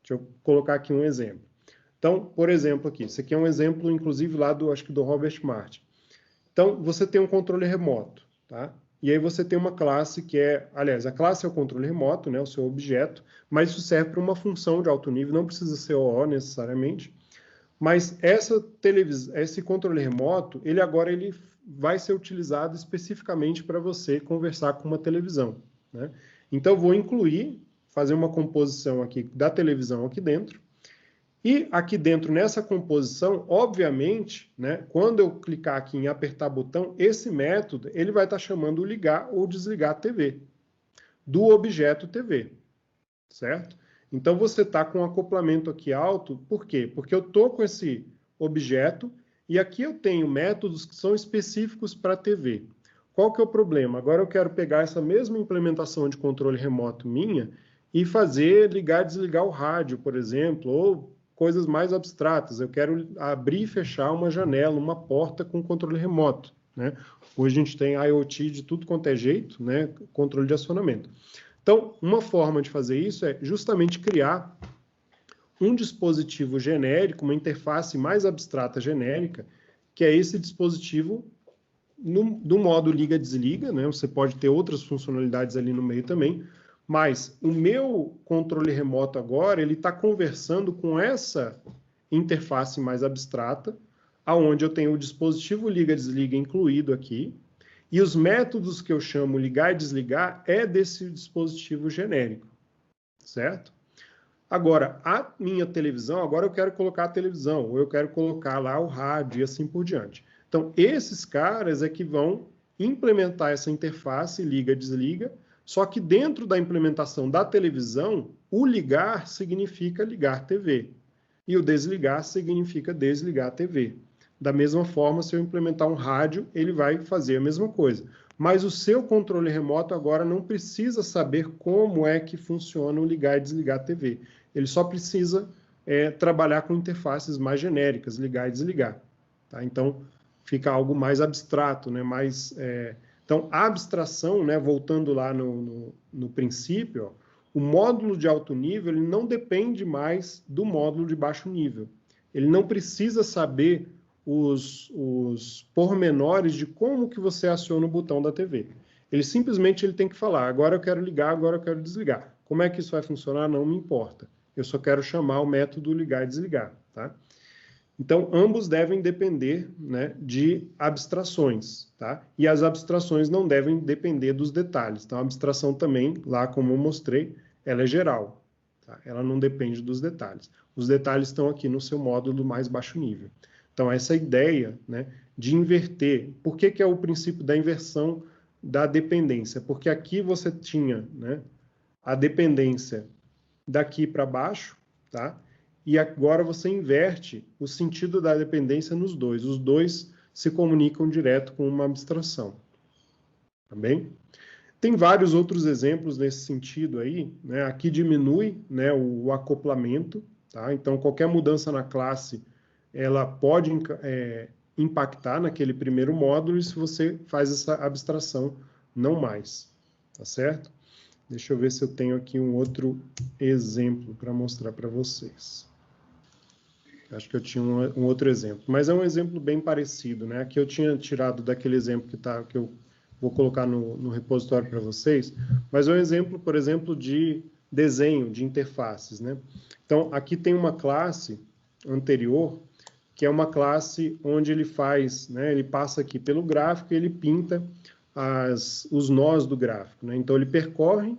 Deixa eu colocar aqui um exemplo. Então, por exemplo, aqui, esse aqui é um exemplo, inclusive, lá acho que do Robert Martin. Então, você tem um controle remoto, tá? E aí você tem uma classe que aliás, a classe é o controle remoto, né, o seu objeto, mas isso serve para uma função de alto nível, não precisa ser OO necessariamente. Mas esse controle remoto, ele vai ser utilizado especificamente para você conversar com uma televisão, né? Então, eu vou fazer uma composição aqui da televisão aqui dentro. E aqui dentro, nessa composição, obviamente, né, quando eu clicar aqui em apertar botão, esse método ele vai estar chamando o ligar ou desligar a TV, do objeto TV, certo? Então, você está com um acoplamento aqui alto, por quê? Porque eu estou com esse objeto e aqui eu tenho métodos que são específicos para a TV. Qual que é o problema? Agora eu quero pegar essa mesma implementação de controle remoto minha e fazer ligar e desligar o rádio, por exemplo, ou coisas mais abstratas. Eu quero abrir e fechar uma janela, uma porta com controle remoto, né? Hoje a gente tem IoT de tudo quanto é jeito, né? Controle de acionamento. Então, uma forma de fazer isso é justamente criar um dispositivo genérico, uma interface mais abstrata genérica, que é esse dispositivo do modo liga-desliga, né? Você pode ter outras funcionalidades ali no meio também, mas o meu controle remoto agora, ele está conversando com essa interface mais abstrata, aonde eu tenho o dispositivo liga-desliga incluído aqui, e os métodos que eu chamo ligar e desligar é desse dispositivo genérico, certo? Agora, a minha televisão, agora eu quero colocar a televisão, ou eu quero colocar lá o rádio e assim por diante. Então, esses caras é que vão implementar essa interface liga-desliga, só que dentro da implementação da televisão, o ligar significa ligar TV. E o desligar significa desligar a TV. Da mesma forma, se eu implementar um rádio, ele vai fazer a mesma coisa. Mas o seu controle remoto agora não precisa saber como é que funciona o ligar e desligar a TV. Ele só precisa trabalhar com interfaces mais genéricas, ligar e desligar. Tá? Então, fica algo mais abstrato, né? Então, a abstração, né, voltando lá no princípio, ó, o módulo de alto nível ele não depende mais do módulo de baixo nível. Ele não precisa saber os pormenores de como que você aciona o botão da TV. Ele simplesmente tem que falar, agora eu quero ligar, agora eu quero desligar. Como é que isso vai funcionar? Não me importa. Eu só quero chamar o método ligar e desligar, tá? Então, ambos devem depender, né, de abstrações, tá? E as abstrações não devem depender dos detalhes. Então, a abstração também, lá como eu mostrei, ela é geral, tá? Ela não depende dos detalhes. Os detalhes estão aqui no seu módulo mais baixo nível. Então, essa ideia, né, de inverter. Por que é o princípio da inversão da dependência? Porque aqui você tinha, né, a dependência daqui para baixo, tá? E agora você inverte o sentido da dependência nos dois. Os dois se comunicam direto com uma abstração. Tá bem? Tem vários outros exemplos nesse sentido aí, né? Aqui diminui, né, o acoplamento, tá? Então, qualquer mudança na classe, ela pode impactar naquele primeiro módulo, e se você faz essa abstração, não mais. Tá certo? Deixa eu ver se eu tenho aqui um outro exemplo para mostrar para vocês. Acho que eu tinha um outro exemplo, mas é um exemplo bem parecido, né? Aqui eu tinha tirado daquele exemplo que eu vou colocar no repositório para vocês, mas é um exemplo, por exemplo, de desenho, de interfaces, né? Então, aqui tem uma classe anterior, que é uma classe onde ele faz, né? Ele passa aqui pelo gráfico e ele pinta os nós do gráfico, né? Então, ele percorre,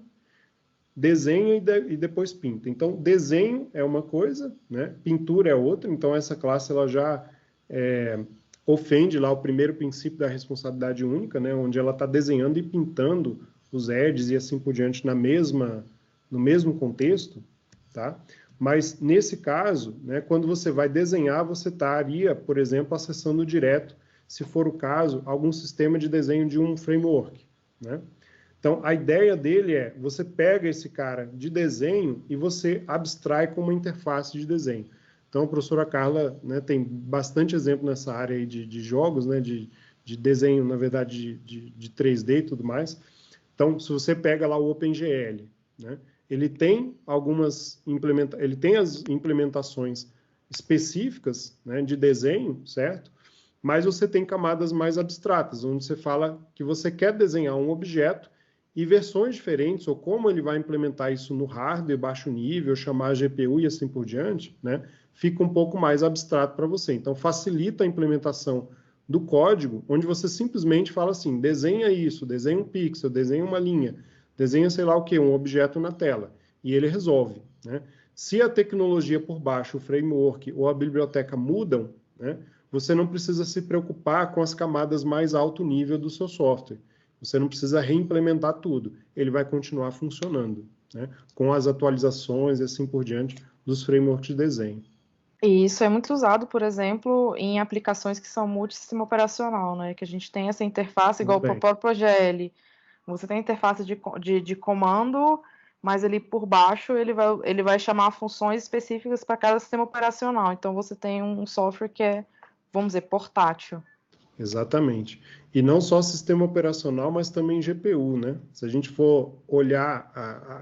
desenha e depois pinta. Então, desenho é uma coisa, né? Pintura é outra. Então, essa classe ela já ofende lá o primeiro princípio da responsabilidade única, né? Onde ela está desenhando e pintando os edges e assim por diante no mesmo contexto, tá? Mas, nesse caso, né, quando você vai desenhar, você estaria, por exemplo, acessando direto, se for o caso, algum sistema de desenho de um framework, né? Então, a ideia dele é, você pega esse cara de desenho e você abstrai com uma interface de desenho. Então, a professora Carla, né, tem bastante exemplo nessa área aí de jogos, né, de desenho, na verdade, de 3D e tudo mais. Então, se você pega lá o OpenGL, né, ele tem as implementações específicas, né, de desenho, certo? Mas você tem camadas mais abstratas, onde você fala que você quer desenhar um objeto e versões diferentes, ou como ele vai implementar isso no hardware, baixo nível, chamar a GPU e assim por diante, né, fica um pouco mais abstrato para você. Então, facilita a implementação do código, onde você simplesmente fala assim, desenha isso, desenha um pixel, desenha uma linha, desenha sei lá o que, um objeto na tela, e ele resolve, né? Se a tecnologia por baixo, o framework ou a biblioteca mudam, né, você não precisa se preocupar com as camadas mais alto nível do seu software. Você não precisa reimplementar tudo. Ele vai continuar funcionando, né, com as atualizações e assim por diante dos frameworks de desenho. E isso é muito usado, por exemplo, em aplicações que são multissistema operacional, né? Que a gente tem essa interface igual o próprio GL. Você tem a interface de comando, mas ele por baixo ele vai chamar funções específicas para cada sistema operacional. Então você tem um software que é, vamos dizer, portátil. Exatamente. E não só sistema operacional, mas também GPU, né? Se a gente for olhar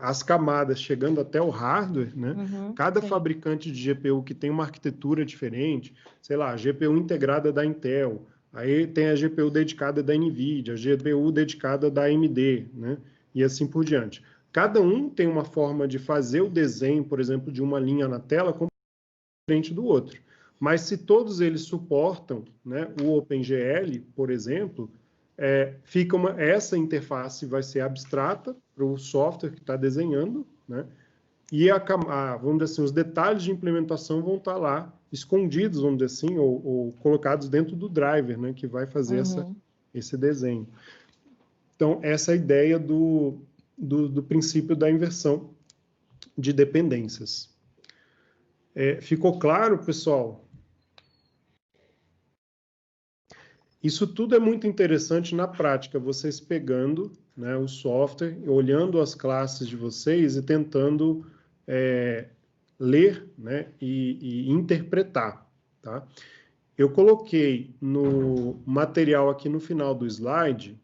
as camadas chegando até o hardware, né? Cada fabricante de GPU que tem uma arquitetura diferente, sei lá, GPU integrada da Intel, aí tem a GPU dedicada da NVIDIA, a GPU dedicada da AMD, né? E assim por diante. Cada um tem uma forma de fazer o desenho, por exemplo, de uma linha na tela, diferente do outro. Mas se todos eles suportam, né, o OpenGL, por exemplo, essa interface vai ser abstrata para o software que está desenhando, né, e vamos dizer assim, os detalhes de implementação vão estar lá escondidos, vamos dizer assim, ou colocados dentro do driver, né, que vai fazer esse desenho. Então, essa é a ideia do princípio da inversão de dependências. Ficou claro, pessoal? Isso tudo é muito interessante na prática, vocês pegando, né, o software, olhando as classes de vocês e tentando ler, né, e interpretar. Tá? Eu coloquei no material aqui no final do slide,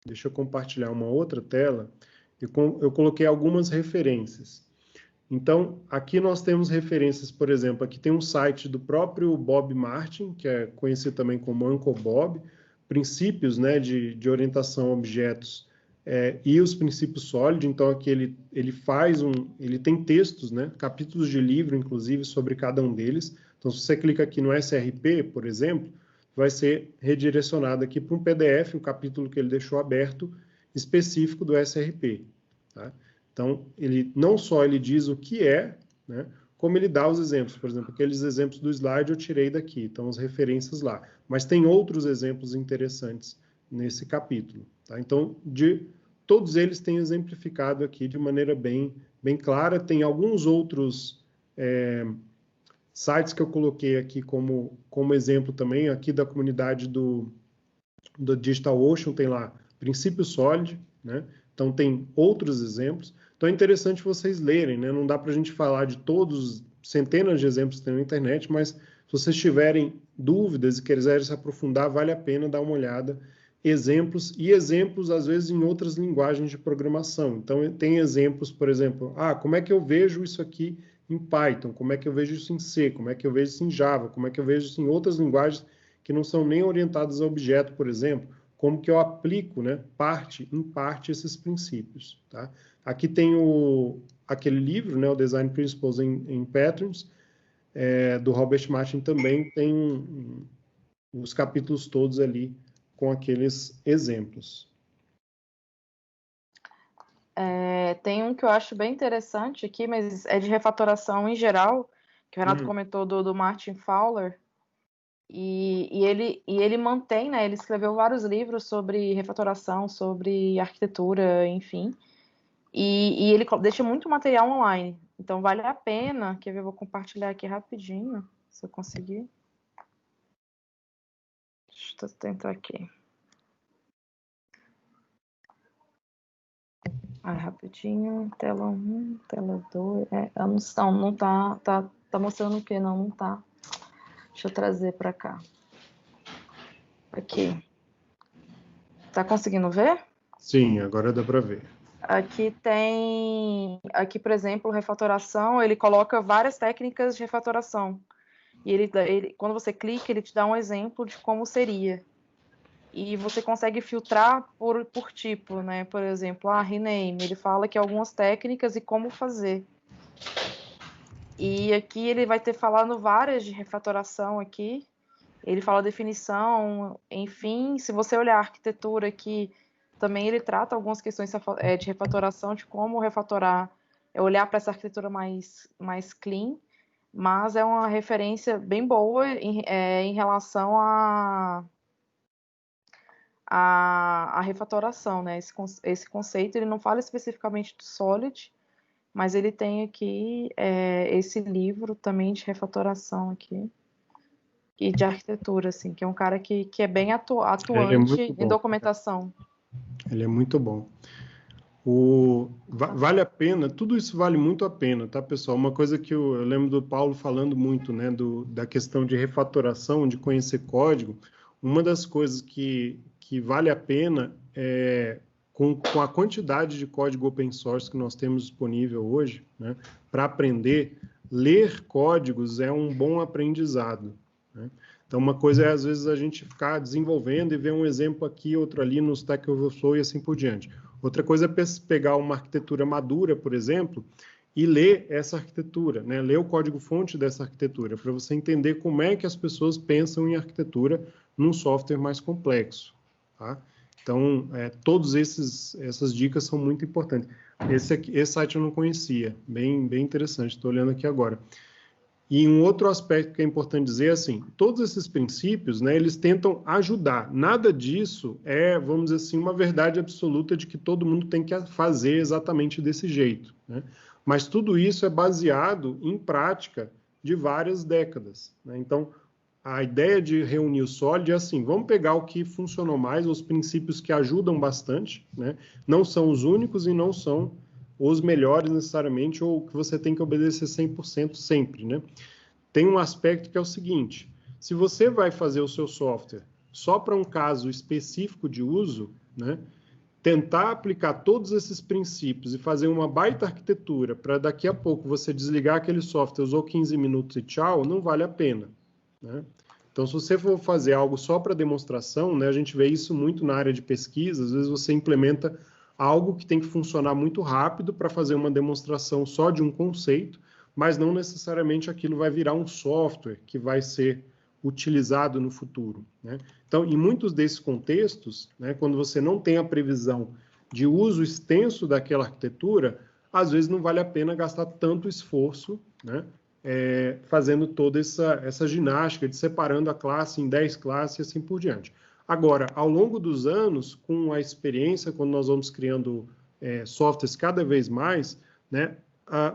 deixa eu compartilhar uma outra tela, eu coloquei algumas referências. Então, aqui nós temos referências, por exemplo, aqui tem um site do próprio Bob Martin, que é conhecido também como Uncle Bob, princípios, né, de orientação a objetos e os princípios SOLID. Então, aqui ele tem textos, né, capítulos de livro, inclusive, sobre cada um deles. Então, se você clica aqui no SRP, por exemplo, vai ser redirecionado aqui para um PDF, um capítulo que ele deixou aberto, específico do SRP, tá? Então, ele não só ele diz o que é, né, como ele dá os exemplos. Por exemplo, aqueles exemplos do slide eu tirei daqui, então as referências lá. Mas tem outros exemplos interessantes nesse capítulo. Tá? Então, todos eles têm exemplificado aqui de maneira bem clara. Tem alguns outros sites que eu coloquei aqui como exemplo também, aqui da comunidade do DigitalOcean, tem lá princípio SOLID, né? Então tem outros exemplos. Então é interessante vocês lerem, né? Não dá para a gente falar de todos, centenas de exemplos que tem na internet, mas se vocês tiverem dúvidas e quiserem se aprofundar, vale a pena dar uma olhada. Exemplos, às vezes, em outras linguagens de programação. Então, tem exemplos, por exemplo, como é que eu vejo isso aqui em Python? Como é que eu vejo isso em C? Como é que eu vejo isso em Java? Como é que eu vejo isso em outras linguagens que não são nem orientadas a objeto, por exemplo? Como que eu aplico, né, em parte, esses princípios, tá? Aqui tem aquele livro, né, o Design Principles in Patterns, do Robert Martin também, tem os capítulos todos ali com aqueles exemplos. Tem um que eu acho bem interessante aqui, mas é de refatoração em geral, que o Renato comentou do Martin Fowler, e ele mantém, né, ele escreveu vários livros sobre refatoração, sobre arquitetura, enfim, e ele deixa muito material online, então vale a pena, que eu vou compartilhar aqui rapidinho, se eu conseguir. Deixa eu tentar aqui. Rapidinho, tela 1, tela 2, não tá mostrando o que? Não tá. Deixa eu trazer para cá. Aqui. Tá conseguindo ver? Sim, agora dá para ver. Aqui, por exemplo, refatoração, ele coloca várias técnicas de refatoração. e quando você clica, ele te dá um exemplo de como seria. E você consegue filtrar por tipo, né? Por exemplo, rename. Ele fala que algumas técnicas e como fazer. E aqui ele vai ter falando várias de refatoração aqui. Ele fala definição, enfim. Se você olhar a arquitetura aqui, também ele trata algumas questões de refatoração, de como refatorar, olhar para essa arquitetura mais clean. Mas é uma referência bem boa em relação a refatoração, né? Esse conceito, ele não fala especificamente do Solid, mas ele tem aqui esse livro também de refatoração aqui e de arquitetura, assim, que é um cara que é bem atuante em documentação. Ele é muito bom. Vale a pena, tudo isso vale muito a pena, tá, pessoal? Uma coisa que eu lembro do Paulo falando muito, né, da questão de refatoração, de conhecer código. Uma das coisas que vale a pena é, com a quantidade de código open source que nós temos disponível hoje, né, para aprender, ler códigos é um bom aprendizado, né? Então, uma coisa é, às vezes, a gente ficar desenvolvendo e ver um exemplo aqui, outro ali no Stack Overflow e assim por diante. Outra coisa é pegar uma arquitetura madura, por exemplo, e ler essa arquitetura, né? Ler o código-fonte dessa arquitetura, para você entender como é que as pessoas pensam em arquitetura num software mais complexo, tá? Então, todas essas dicas são muito importantes. Esse site eu não conhecia, bem interessante, estou olhando aqui agora. E um outro aspecto que é importante dizer é assim, todos esses princípios, né, eles tentam ajudar. Nada disso é, vamos dizer assim, uma verdade absoluta de que todo mundo tem que fazer exatamente desse jeito, né? Mas tudo isso é baseado em prática de várias décadas, né? Então, a ideia de reunir o Solid é assim, vamos pegar o que funcionou mais, os princípios que ajudam bastante, né? Não são os únicos e não são os melhores necessariamente, ou que você tem que obedecer 100% sempre, né? Tem um aspecto que é o seguinte, se você vai fazer o seu software só para um caso específico de uso, né, tentar aplicar todos esses princípios e fazer uma baita arquitetura para daqui a pouco você desligar aquele software, usou 15 minutos e tchau, não vale a pena, né? Então, se você for fazer algo só para demonstração, né, a gente vê isso muito na área de pesquisa, às vezes você implementa algo que tem que funcionar muito rápido para fazer uma demonstração só de um conceito, mas não necessariamente aquilo vai virar um software que vai ser utilizado no futuro, né? Então, em muitos desses contextos, né, quando você não tem a previsão de uso extenso daquela arquitetura, às vezes não vale a pena gastar tanto esforço, né, fazendo toda essa ginástica de separando a classe em 10 classes e assim por diante. Agora, ao longo dos anos, com a experiência, quando nós vamos criando softwares cada vez mais, né,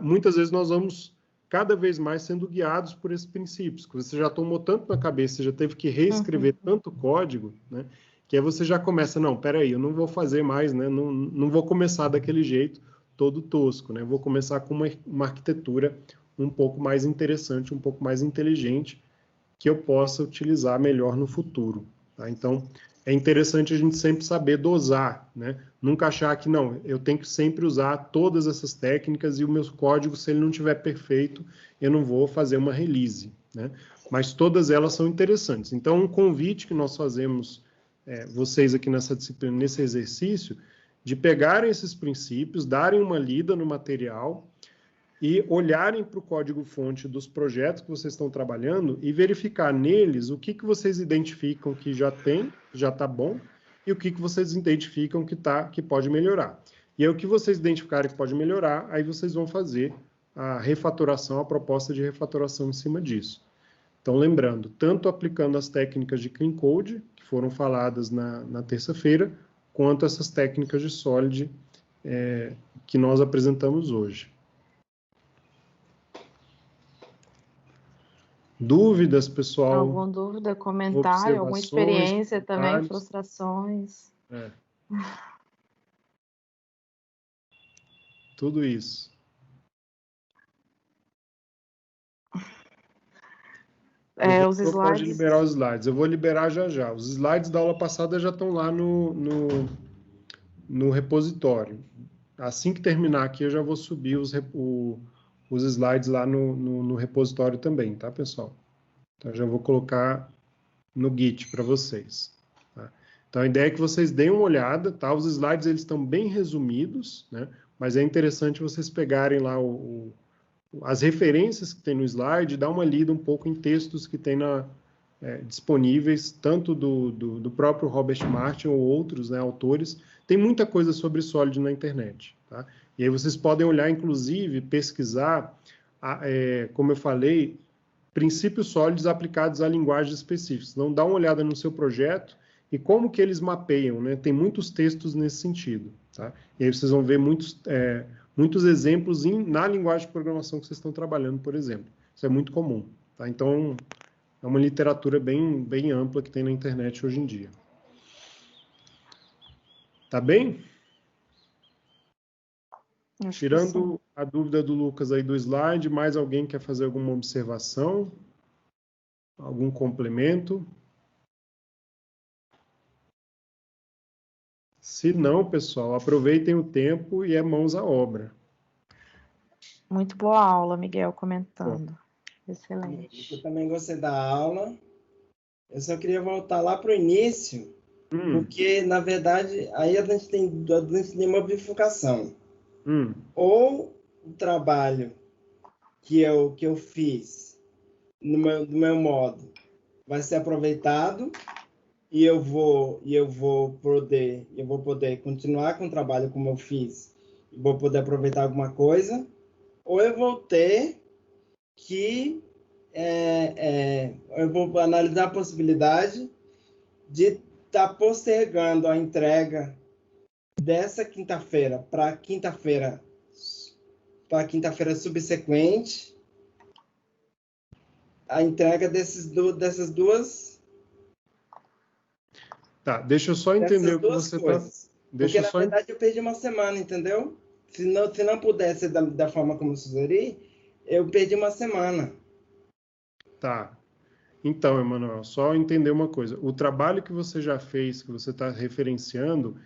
muitas vezes nós vamos cada vez mais sendo guiados por esses princípios, que você já tomou tanto na cabeça, você já teve que reescrever tanto código, né, que aí você já começa, não, peraí, eu não vou fazer mais, né, não vou começar daquele jeito todo tosco, né, vou começar com uma arquitetura um pouco mais interessante, um pouco mais inteligente, que eu possa utilizar melhor no futuro, tá? Então, é interessante a gente sempre saber dosar, né? Nunca achar que, não, eu tenho que sempre usar todas essas técnicas e o meu código, se ele não estiver perfeito, eu não vou fazer uma release, né? Mas todas elas são interessantes. Então, um convite que nós fazemos, vocês aqui nessa disciplina, nesse exercício, de pegarem esses princípios, darem uma lida no material e olharem para o código-fonte dos projetos que vocês estão trabalhando e verificar neles o que vocês identificam que já tem, já está bom, e o que vocês identificam que pode melhorar. E aí, o que vocês identificarem que pode melhorar, aí vocês vão fazer a refatoração, a proposta de refatoração em cima disso. Então, lembrando, tanto aplicando as técnicas de Clean Code, que foram faladas na terça-feira, quanto essas técnicas de Solid que nós apresentamos hoje. Dúvidas, pessoal? Alguma dúvida, comentário, alguma experiência também, frustrações? Tudo isso. Os slides. Pode liberar os slides. Eu vou liberar já. Os slides da aula passada já estão lá no repositório. Assim que terminar aqui, eu já vou subir os slides lá no repositório também, tá, pessoal? Então, já vou colocar no Git para vocês. Tá? Então, a ideia é que vocês deem uma olhada, tá? Os slides, eles estão bem resumidos, né? Mas é interessante vocês pegarem lá as referências que tem no slide, dar uma lida um pouco em textos que tem disponíveis, tanto do próprio Robert Martin ou outros, né, autores. Tem muita coisa sobre Solid na internet. Tá? E aí vocês podem olhar, inclusive, pesquisar, como eu falei, princípios sólidos aplicados a linguagens específicas. Então, dá uma olhada no seu projeto e como que eles mapeiam, né? Tem muitos textos nesse sentido. Tá? E aí vocês vão ver muitos exemplos na linguagem de programação que vocês estão trabalhando, por exemplo. Isso é muito comum. Tá? Então, é uma literatura bem, bem ampla que tem na internet hoje em dia. Tá bem? Tirando a dúvida do Lucas aí do slide, mais alguém quer fazer alguma observação? Algum complemento? Se não, pessoal, aproveitem o tempo e mãos à obra. Muito boa aula, Miguel, comentando. Excelente. Eu também gostei da aula. Eu só queria voltar lá para o início, porque, na verdade, aí a gente tem uma bifurcação. Ou o trabalho que eu fiz do meu modo vai ser aproveitado e eu vou poder continuar com o trabalho como eu fiz e vou poder aproveitar alguma coisa, ou eu vou ter que eu vou analisar a possibilidade de estar postergando a entrega dessa quinta-feira para a quinta-feira subsequente, a entrega dessas duas. Tá, deixa eu só entender o que você está. Porque, na verdade, eu perdi uma semana, entendeu? Se não pudesse da forma como eu sugeri, eu perdi uma semana. Tá. Então, Emanuel, só entender uma coisa. O trabalho que você já fez, que você está referenciando,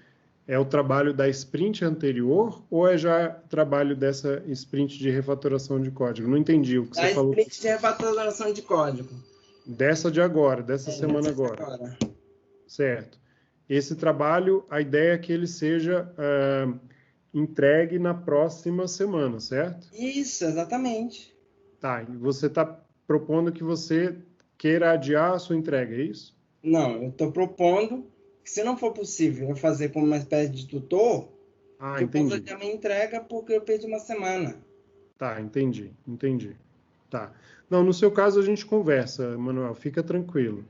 é o trabalho da sprint anterior ou é já trabalho dessa sprint de refatoração de código? Não entendi o que você falou. A sprint de refatoração de código. Dessa de agora, dessa semana agora. Certo. Esse trabalho, a ideia é que ele seja entregue na próxima semana, certo? Isso, exatamente. Tá, e você está propondo que você queira adiar a sua entrega, é isso? Não, eu estou propondo que, se não for possível eu fazer como uma espécie de tutor, eu posso adiar minha entrega porque eu perdi uma semana. Tá, entendi. Tá. Não, no seu caso a gente conversa, Manuel, fica tranquilo.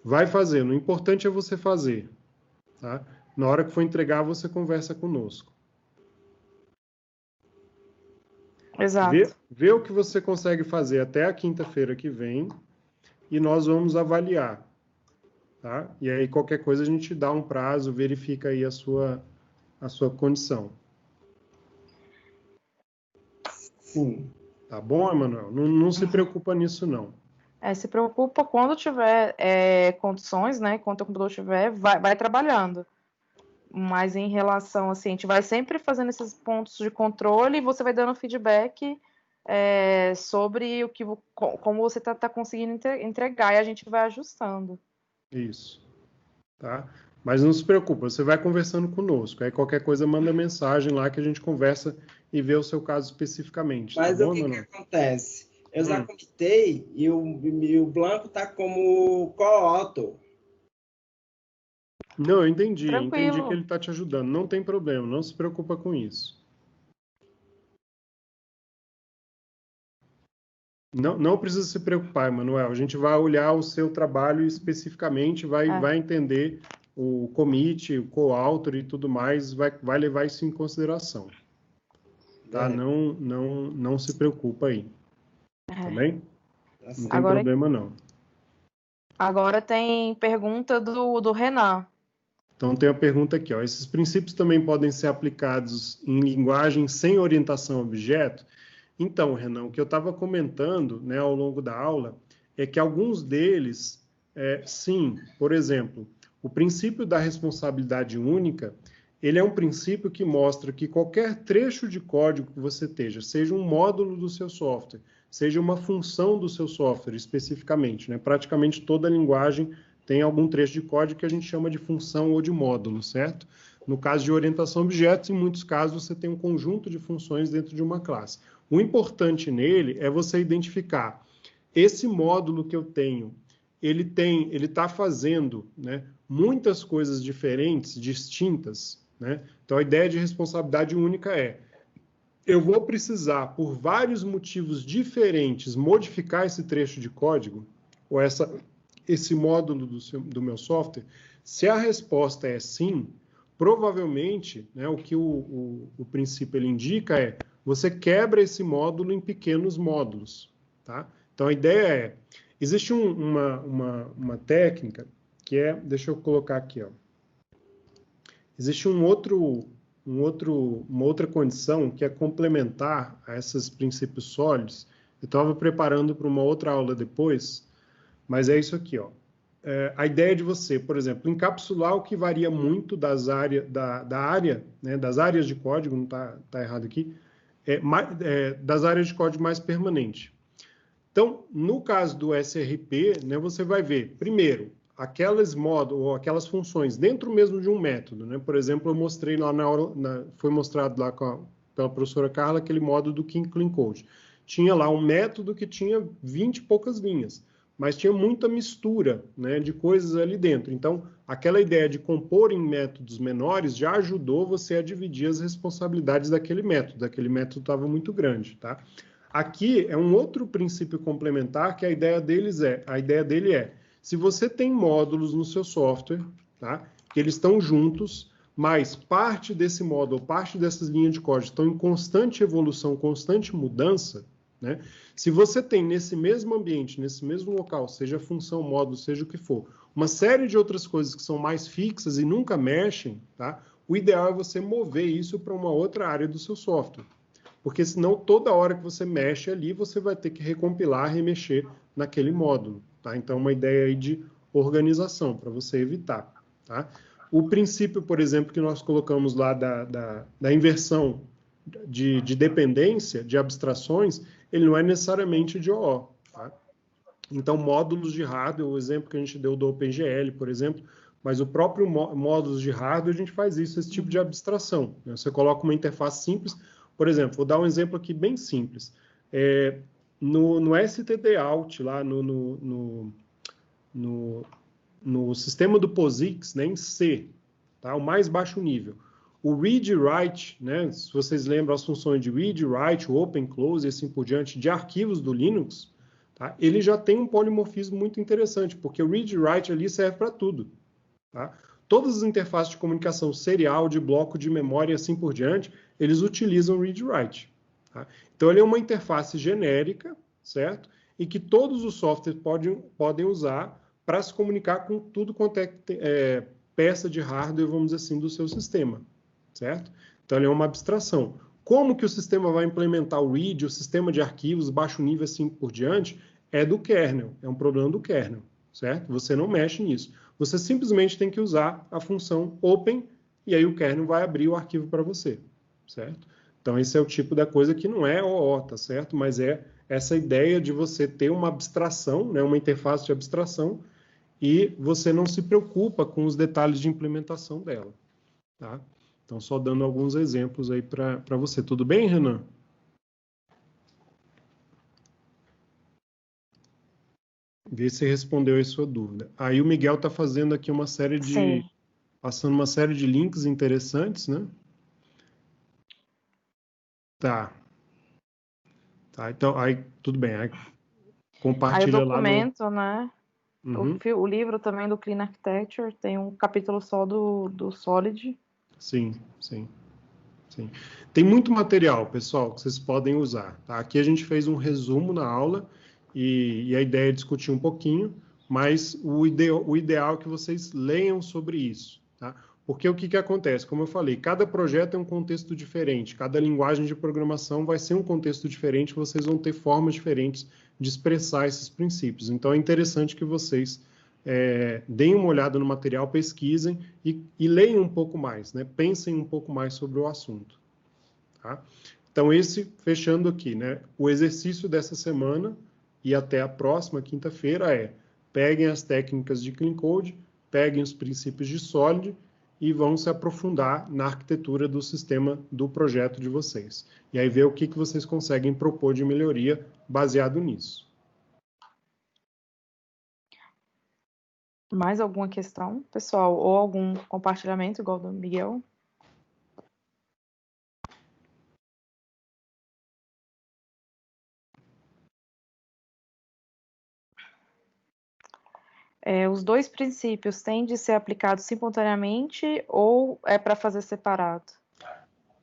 Vai fazendo, o importante é você fazer, tá? Na hora que for entregar, você conversa conosco. Exato. Vê o que você consegue fazer até a quinta-feira que vem e nós vamos avaliar, tá? E aí qualquer coisa a gente dá um prazo, verifica aí a sua condição. Sim. Tá bom, Emanuel? Não se preocupa nisso, não. Se preocupa quando tiver condições, né? Quando o computador tiver, vai trabalhando. Mas em relação, assim, a gente vai sempre fazendo esses pontos de controle e você vai dando feedback sobre como você tá conseguindo entregar e a gente vai ajustando. Isso. Tá? Mas não se preocupa, você vai conversando conosco. Aí qualquer coisa manda mensagem lá que a gente conversa e vê o seu caso especificamente. Mas tá bom, o que acontece? Eu já comitei e o Blanco está como co-autor. Não, eu entendi. Tranquilo. Entendi que ele está te ajudando. Não tem problema, não se preocupa com isso. Não precisa se preocupar, Emanuel. A gente vai olhar o seu trabalho especificamente, vai entender o commit, o co-author e tudo mais, vai levar isso em consideração. Tá? Não se preocupa aí. Tá bem? Não tem problema, não. Agora tem pergunta do Renan. Então, tem a pergunta aqui, ó. Esses princípios também podem ser aplicados em linguagem sem orientação a objeto? Então, Renan, o que eu estava comentando, né, ao longo da aula é que alguns deles, sim, por exemplo, o princípio da responsabilidade única, ele é um princípio que mostra que qualquer trecho de código que você esteja, seja um módulo do seu software, seja uma função do seu software, especificamente, né? Praticamente toda linguagem tem algum trecho de código que a gente chama de função ou de módulo, certo? No caso de orientação a objetos, em muitos casos, você tem um conjunto de funções dentro de uma classe. O importante nele é você identificar esse módulo que eu tenho, ele está fazendo, né, muitas coisas diferentes, distintas, né? Então, a ideia de responsabilidade única é: eu vou precisar, por vários motivos diferentes, modificar esse trecho de código, ou esse módulo do meu software? Se a resposta é sim, provavelmente, né, o que o princípio ele indica é: você quebra esse módulo em pequenos módulos, tá? Então, a ideia é: existe uma técnica que é, deixa eu colocar aqui, ó. Existe uma outra condição que é complementar a esses princípios sólidos. Eu estava preparando para uma outra aula depois, mas é isso aqui, ó. A ideia de você, por exemplo, encapsular o que varia muito das áreas né, das áreas de código, não está errado aqui, das áreas de código mais permanente. Então, no caso do SRP, né, você vai ver, primeiro, aquelas módulos ou aquelas funções dentro mesmo de um método, né? Por exemplo, eu mostrei lá na aula, foi mostrado lá pela professora Carla aquele módulo do King Clean Code. Tinha lá um método que tinha 20 e poucas linhas, mas tinha muita mistura, né, de coisas ali dentro. Então, aquela ideia de compor em métodos menores já ajudou você a dividir as responsabilidades daquele método. Aquele método estava muito grande, tá? Aqui é um outro princípio complementar que a ideia dele é: se você tem módulos no seu software, tá, que eles estão juntos, mas parte desse módulo, parte dessas linhas de código estão em constante evolução, constante mudança, né? Se você tem nesse mesmo ambiente, nesse mesmo local, seja função, módulo, seja o que for, uma série de outras coisas que são mais fixas e nunca mexem, tá? O ideal é você mover isso para uma outra área do seu software. Porque senão toda hora que você mexe ali, você vai ter que recompilar, remexer naquele módulo, tá? Então, uma ideia aí de organização, para você evitar, tá? O princípio, por exemplo, que nós colocamos lá da inversão de dependência, de abstrações, ele não é necessariamente de OO, tá? Então, módulos de hardware, o exemplo que a gente deu do OpenGL, por exemplo, mas o próprio módulos de hardware, a gente faz isso, esse tipo de abstração, né? Você coloca uma interface simples. Por exemplo, vou dar um exemplo aqui bem simples. No std-out, lá no sistema do POSIX, né, em C, tá? O mais baixo nível. O read e write, né, se vocês lembram as funções de read, write, open, close e assim por diante, de arquivos do Linux, tá? Ele já tem um polimorfismo muito interessante, porque o read e write ali serve para tudo, tá? Todas as interfaces de comunicação serial, de bloco de memória e assim por diante, eles utilizam read e write, tá? Então, ele é uma interface genérica, certo? E que todos os softwares podem usar para se comunicar com tudo quanto é peça de hardware, vamos dizer assim, do seu sistema, certo? Então, ele é uma abstração. Como que o sistema vai implementar o read, o sistema de arquivos, baixo nível, assim por diante, é do kernel, é um problema do kernel, certo? Você não mexe nisso. Você simplesmente tem que usar a função open e aí o kernel vai abrir o arquivo para você, certo? Então, esse é o tipo da coisa que não é OO, tá certo? Mas é essa ideia de você ter uma abstração, né, uma interface de abstração, e você não se preocupa com os detalhes de implementação dela, tá? Então, só dando alguns exemplos aí para você. Tudo bem, Renan? Vê se respondeu aí sua dúvida. Aí o Miguel está fazendo aqui uma série de... Sim. Passando uma série de links interessantes, né? Tá. Tá, então, aí, tudo bem. Aí, compartilha aí o lá no... documento, né? Uhum. O livro também do Clean Architecture tem um capítulo só do Solid. Sim, sim, sim. Tem muito material, pessoal, que vocês podem usar, tá? Aqui a gente fez um resumo na aula e a ideia é discutir um pouquinho, mas o ideal é que vocês leiam sobre isso, tá? Porque o que acontece? Como eu falei, cada projeto é um contexto diferente, cada linguagem de programação vai ser um contexto diferente, vocês vão ter formas diferentes de expressar esses princípios. Então, é interessante que vocês deem uma olhada no material, pesquisem e leiam um pouco mais, né? Pensem um pouco mais sobre o assunto, tá? Então, fechando aqui, né? O exercício dessa semana e até a próxima quinta-feira peguem as técnicas de Clean Code, peguem os princípios de Solid e vão se aprofundar na arquitetura do sistema do projeto de vocês. E aí ver o que vocês conseguem propor de melhoria baseado nisso. Mais alguma questão, pessoal? Ou algum compartilhamento, igual do Miguel? Os dois princípios têm de ser aplicados simultaneamente ou é para fazer separado?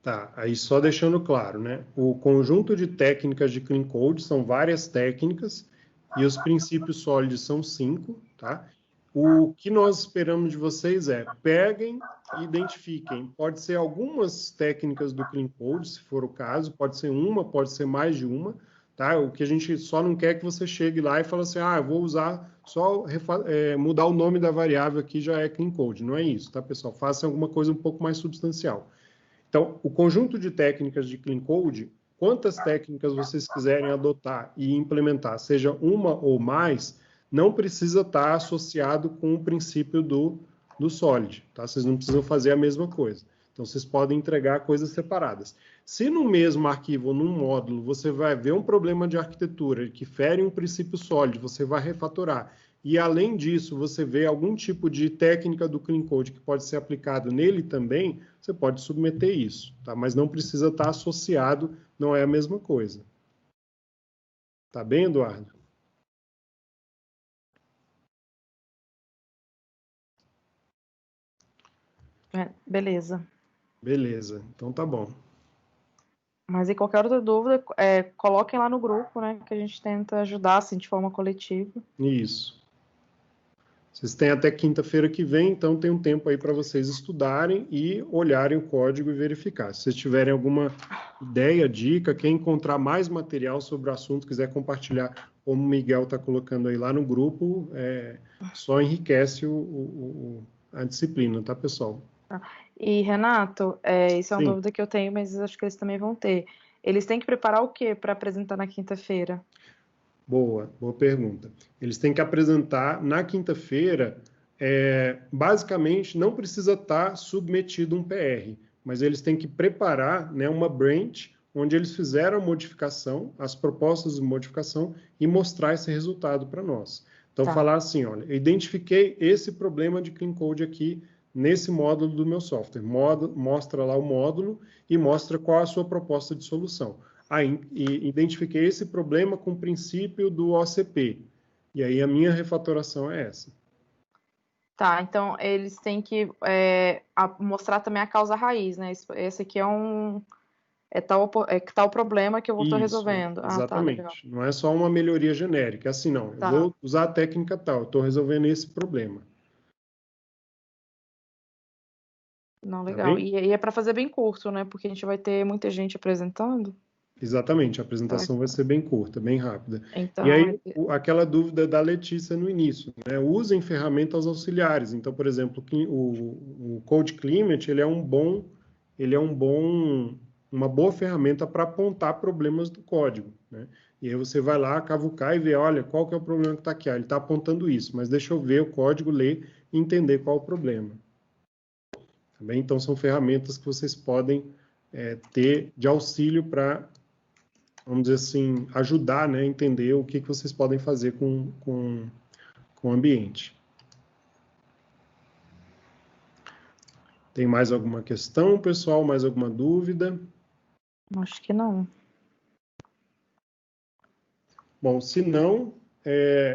Tá, aí só deixando claro, né? O conjunto de técnicas de Clean Code são várias técnicas e os princípios sólidos são 5, tá? O que nós esperamos de vocês peguem e identifiquem. Pode ser algumas técnicas do Clean Code, se for o caso, pode ser uma, pode ser mais de uma, tá? O que a gente só não quer é que você chegue lá e fale assim, eu vou usar só mudar o nome da variável aqui já é Clean Code. Não é isso, tá, pessoal? Faça alguma coisa um pouco mais substancial. Então, o conjunto de técnicas de Clean Code, quantas técnicas vocês quiserem adotar e implementar, seja uma ou mais, não precisa estar associado com o princípio do Solid, tá? Vocês não precisam fazer a mesma coisa. Então, vocês podem entregar coisas separadas. Se no mesmo arquivo ou num módulo você vai ver um problema de arquitetura que fere um princípio Solid, você vai refatorar. E, além disso, você vê algum tipo de técnica do Clean Code que pode ser aplicado nele também, você pode submeter isso, tá? Mas não precisa estar associado, não é a mesma coisa. Tá bem, Eduardo? Beleza. Beleza, então tá bom. Mas e qualquer outra dúvida, coloquem lá no grupo, né? Que a gente tenta ajudar, assim, de forma coletiva. Isso. Vocês têm até quinta-feira que vem, então tem um tempo aí para vocês estudarem e olharem o código e verificar. Se vocês tiverem alguma ideia, dica, quer encontrar mais material sobre o assunto, quiser compartilhar, como o Miguel está colocando aí lá no grupo, só enriquece a disciplina, tá, pessoal? E, Renato, isso é uma dúvida que eu tenho, mas acho que eles também vão ter. Eles têm que preparar o quê para apresentar na quinta-feira? Boa pergunta. Eles têm que apresentar na quinta-feira, basicamente, não precisa estar submetido um PR, mas eles têm que preparar, né, uma branch onde eles fizeram a modificação, as propostas de modificação e mostrar esse resultado para nós. Então, falar assim, olha, eu identifiquei esse problema de Clean Code aqui nesse módulo do meu software. Mostra lá o módulo e mostra qual a sua proposta de solução. Identifiquei esse problema com o princípio do OCP. E aí a minha refatoração é essa. Tá, então eles têm que mostrar também a causa raiz, né? Esse aqui é tal problema que eu estou resolvendo. Exatamente. Tá, não é só uma melhoria genérica. É assim, não, eu vou usar a técnica tal, eu estou resolvendo esse problema. Não, legal. Tá, e é para fazer bem curto, né? Porque a gente vai ter muita gente apresentando. Exatamente, a apresentação vai ser bem curta, bem rápida. Então, e aí, aquela dúvida da Letícia no início, né? Usem ferramentas auxiliares. Então, por exemplo, o Code Climate, ele é uma boa ferramenta para apontar problemas do código, né? E aí você vai lá, cavucar e ver, olha, qual que é o problema que está aqui? Ele está apontando isso, mas deixa eu ver o código, ler e entender qual é o problema. Tá bem? Então, são ferramentas que vocês podem ter de auxílio para, vamos dizer assim, ajudar, né, a entender o que vocês podem fazer com o ambiente. Tem mais alguma questão, pessoal? Mais alguma dúvida? Acho que não. Bom, se não,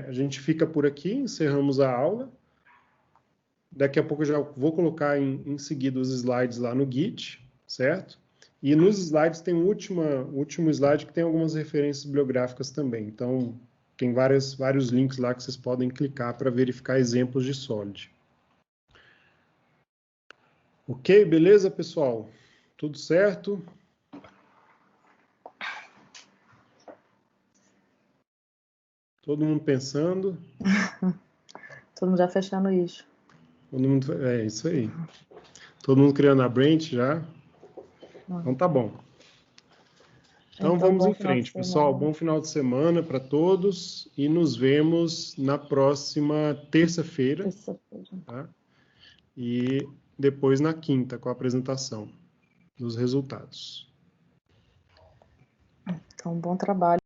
a gente fica por aqui, encerramos a aula. Daqui a pouco eu já vou colocar em seguida os slides lá no Git, certo? E nos slides tem um último slide que tem algumas referências bibliográficas também. Então, tem vários links lá que vocês podem clicar para verificar exemplos de Solid. Ok, beleza, pessoal? Tudo certo? Todo mundo pensando? Todo mundo já fechando isso. É isso aí. Todo mundo criando a branch já? Então tá bom. Então vamos em frente, pessoal. Bom final de semana para todos e nos vemos na próxima terça-feira. Tá? E depois na quinta, com a apresentação dos resultados. Então, bom trabalho.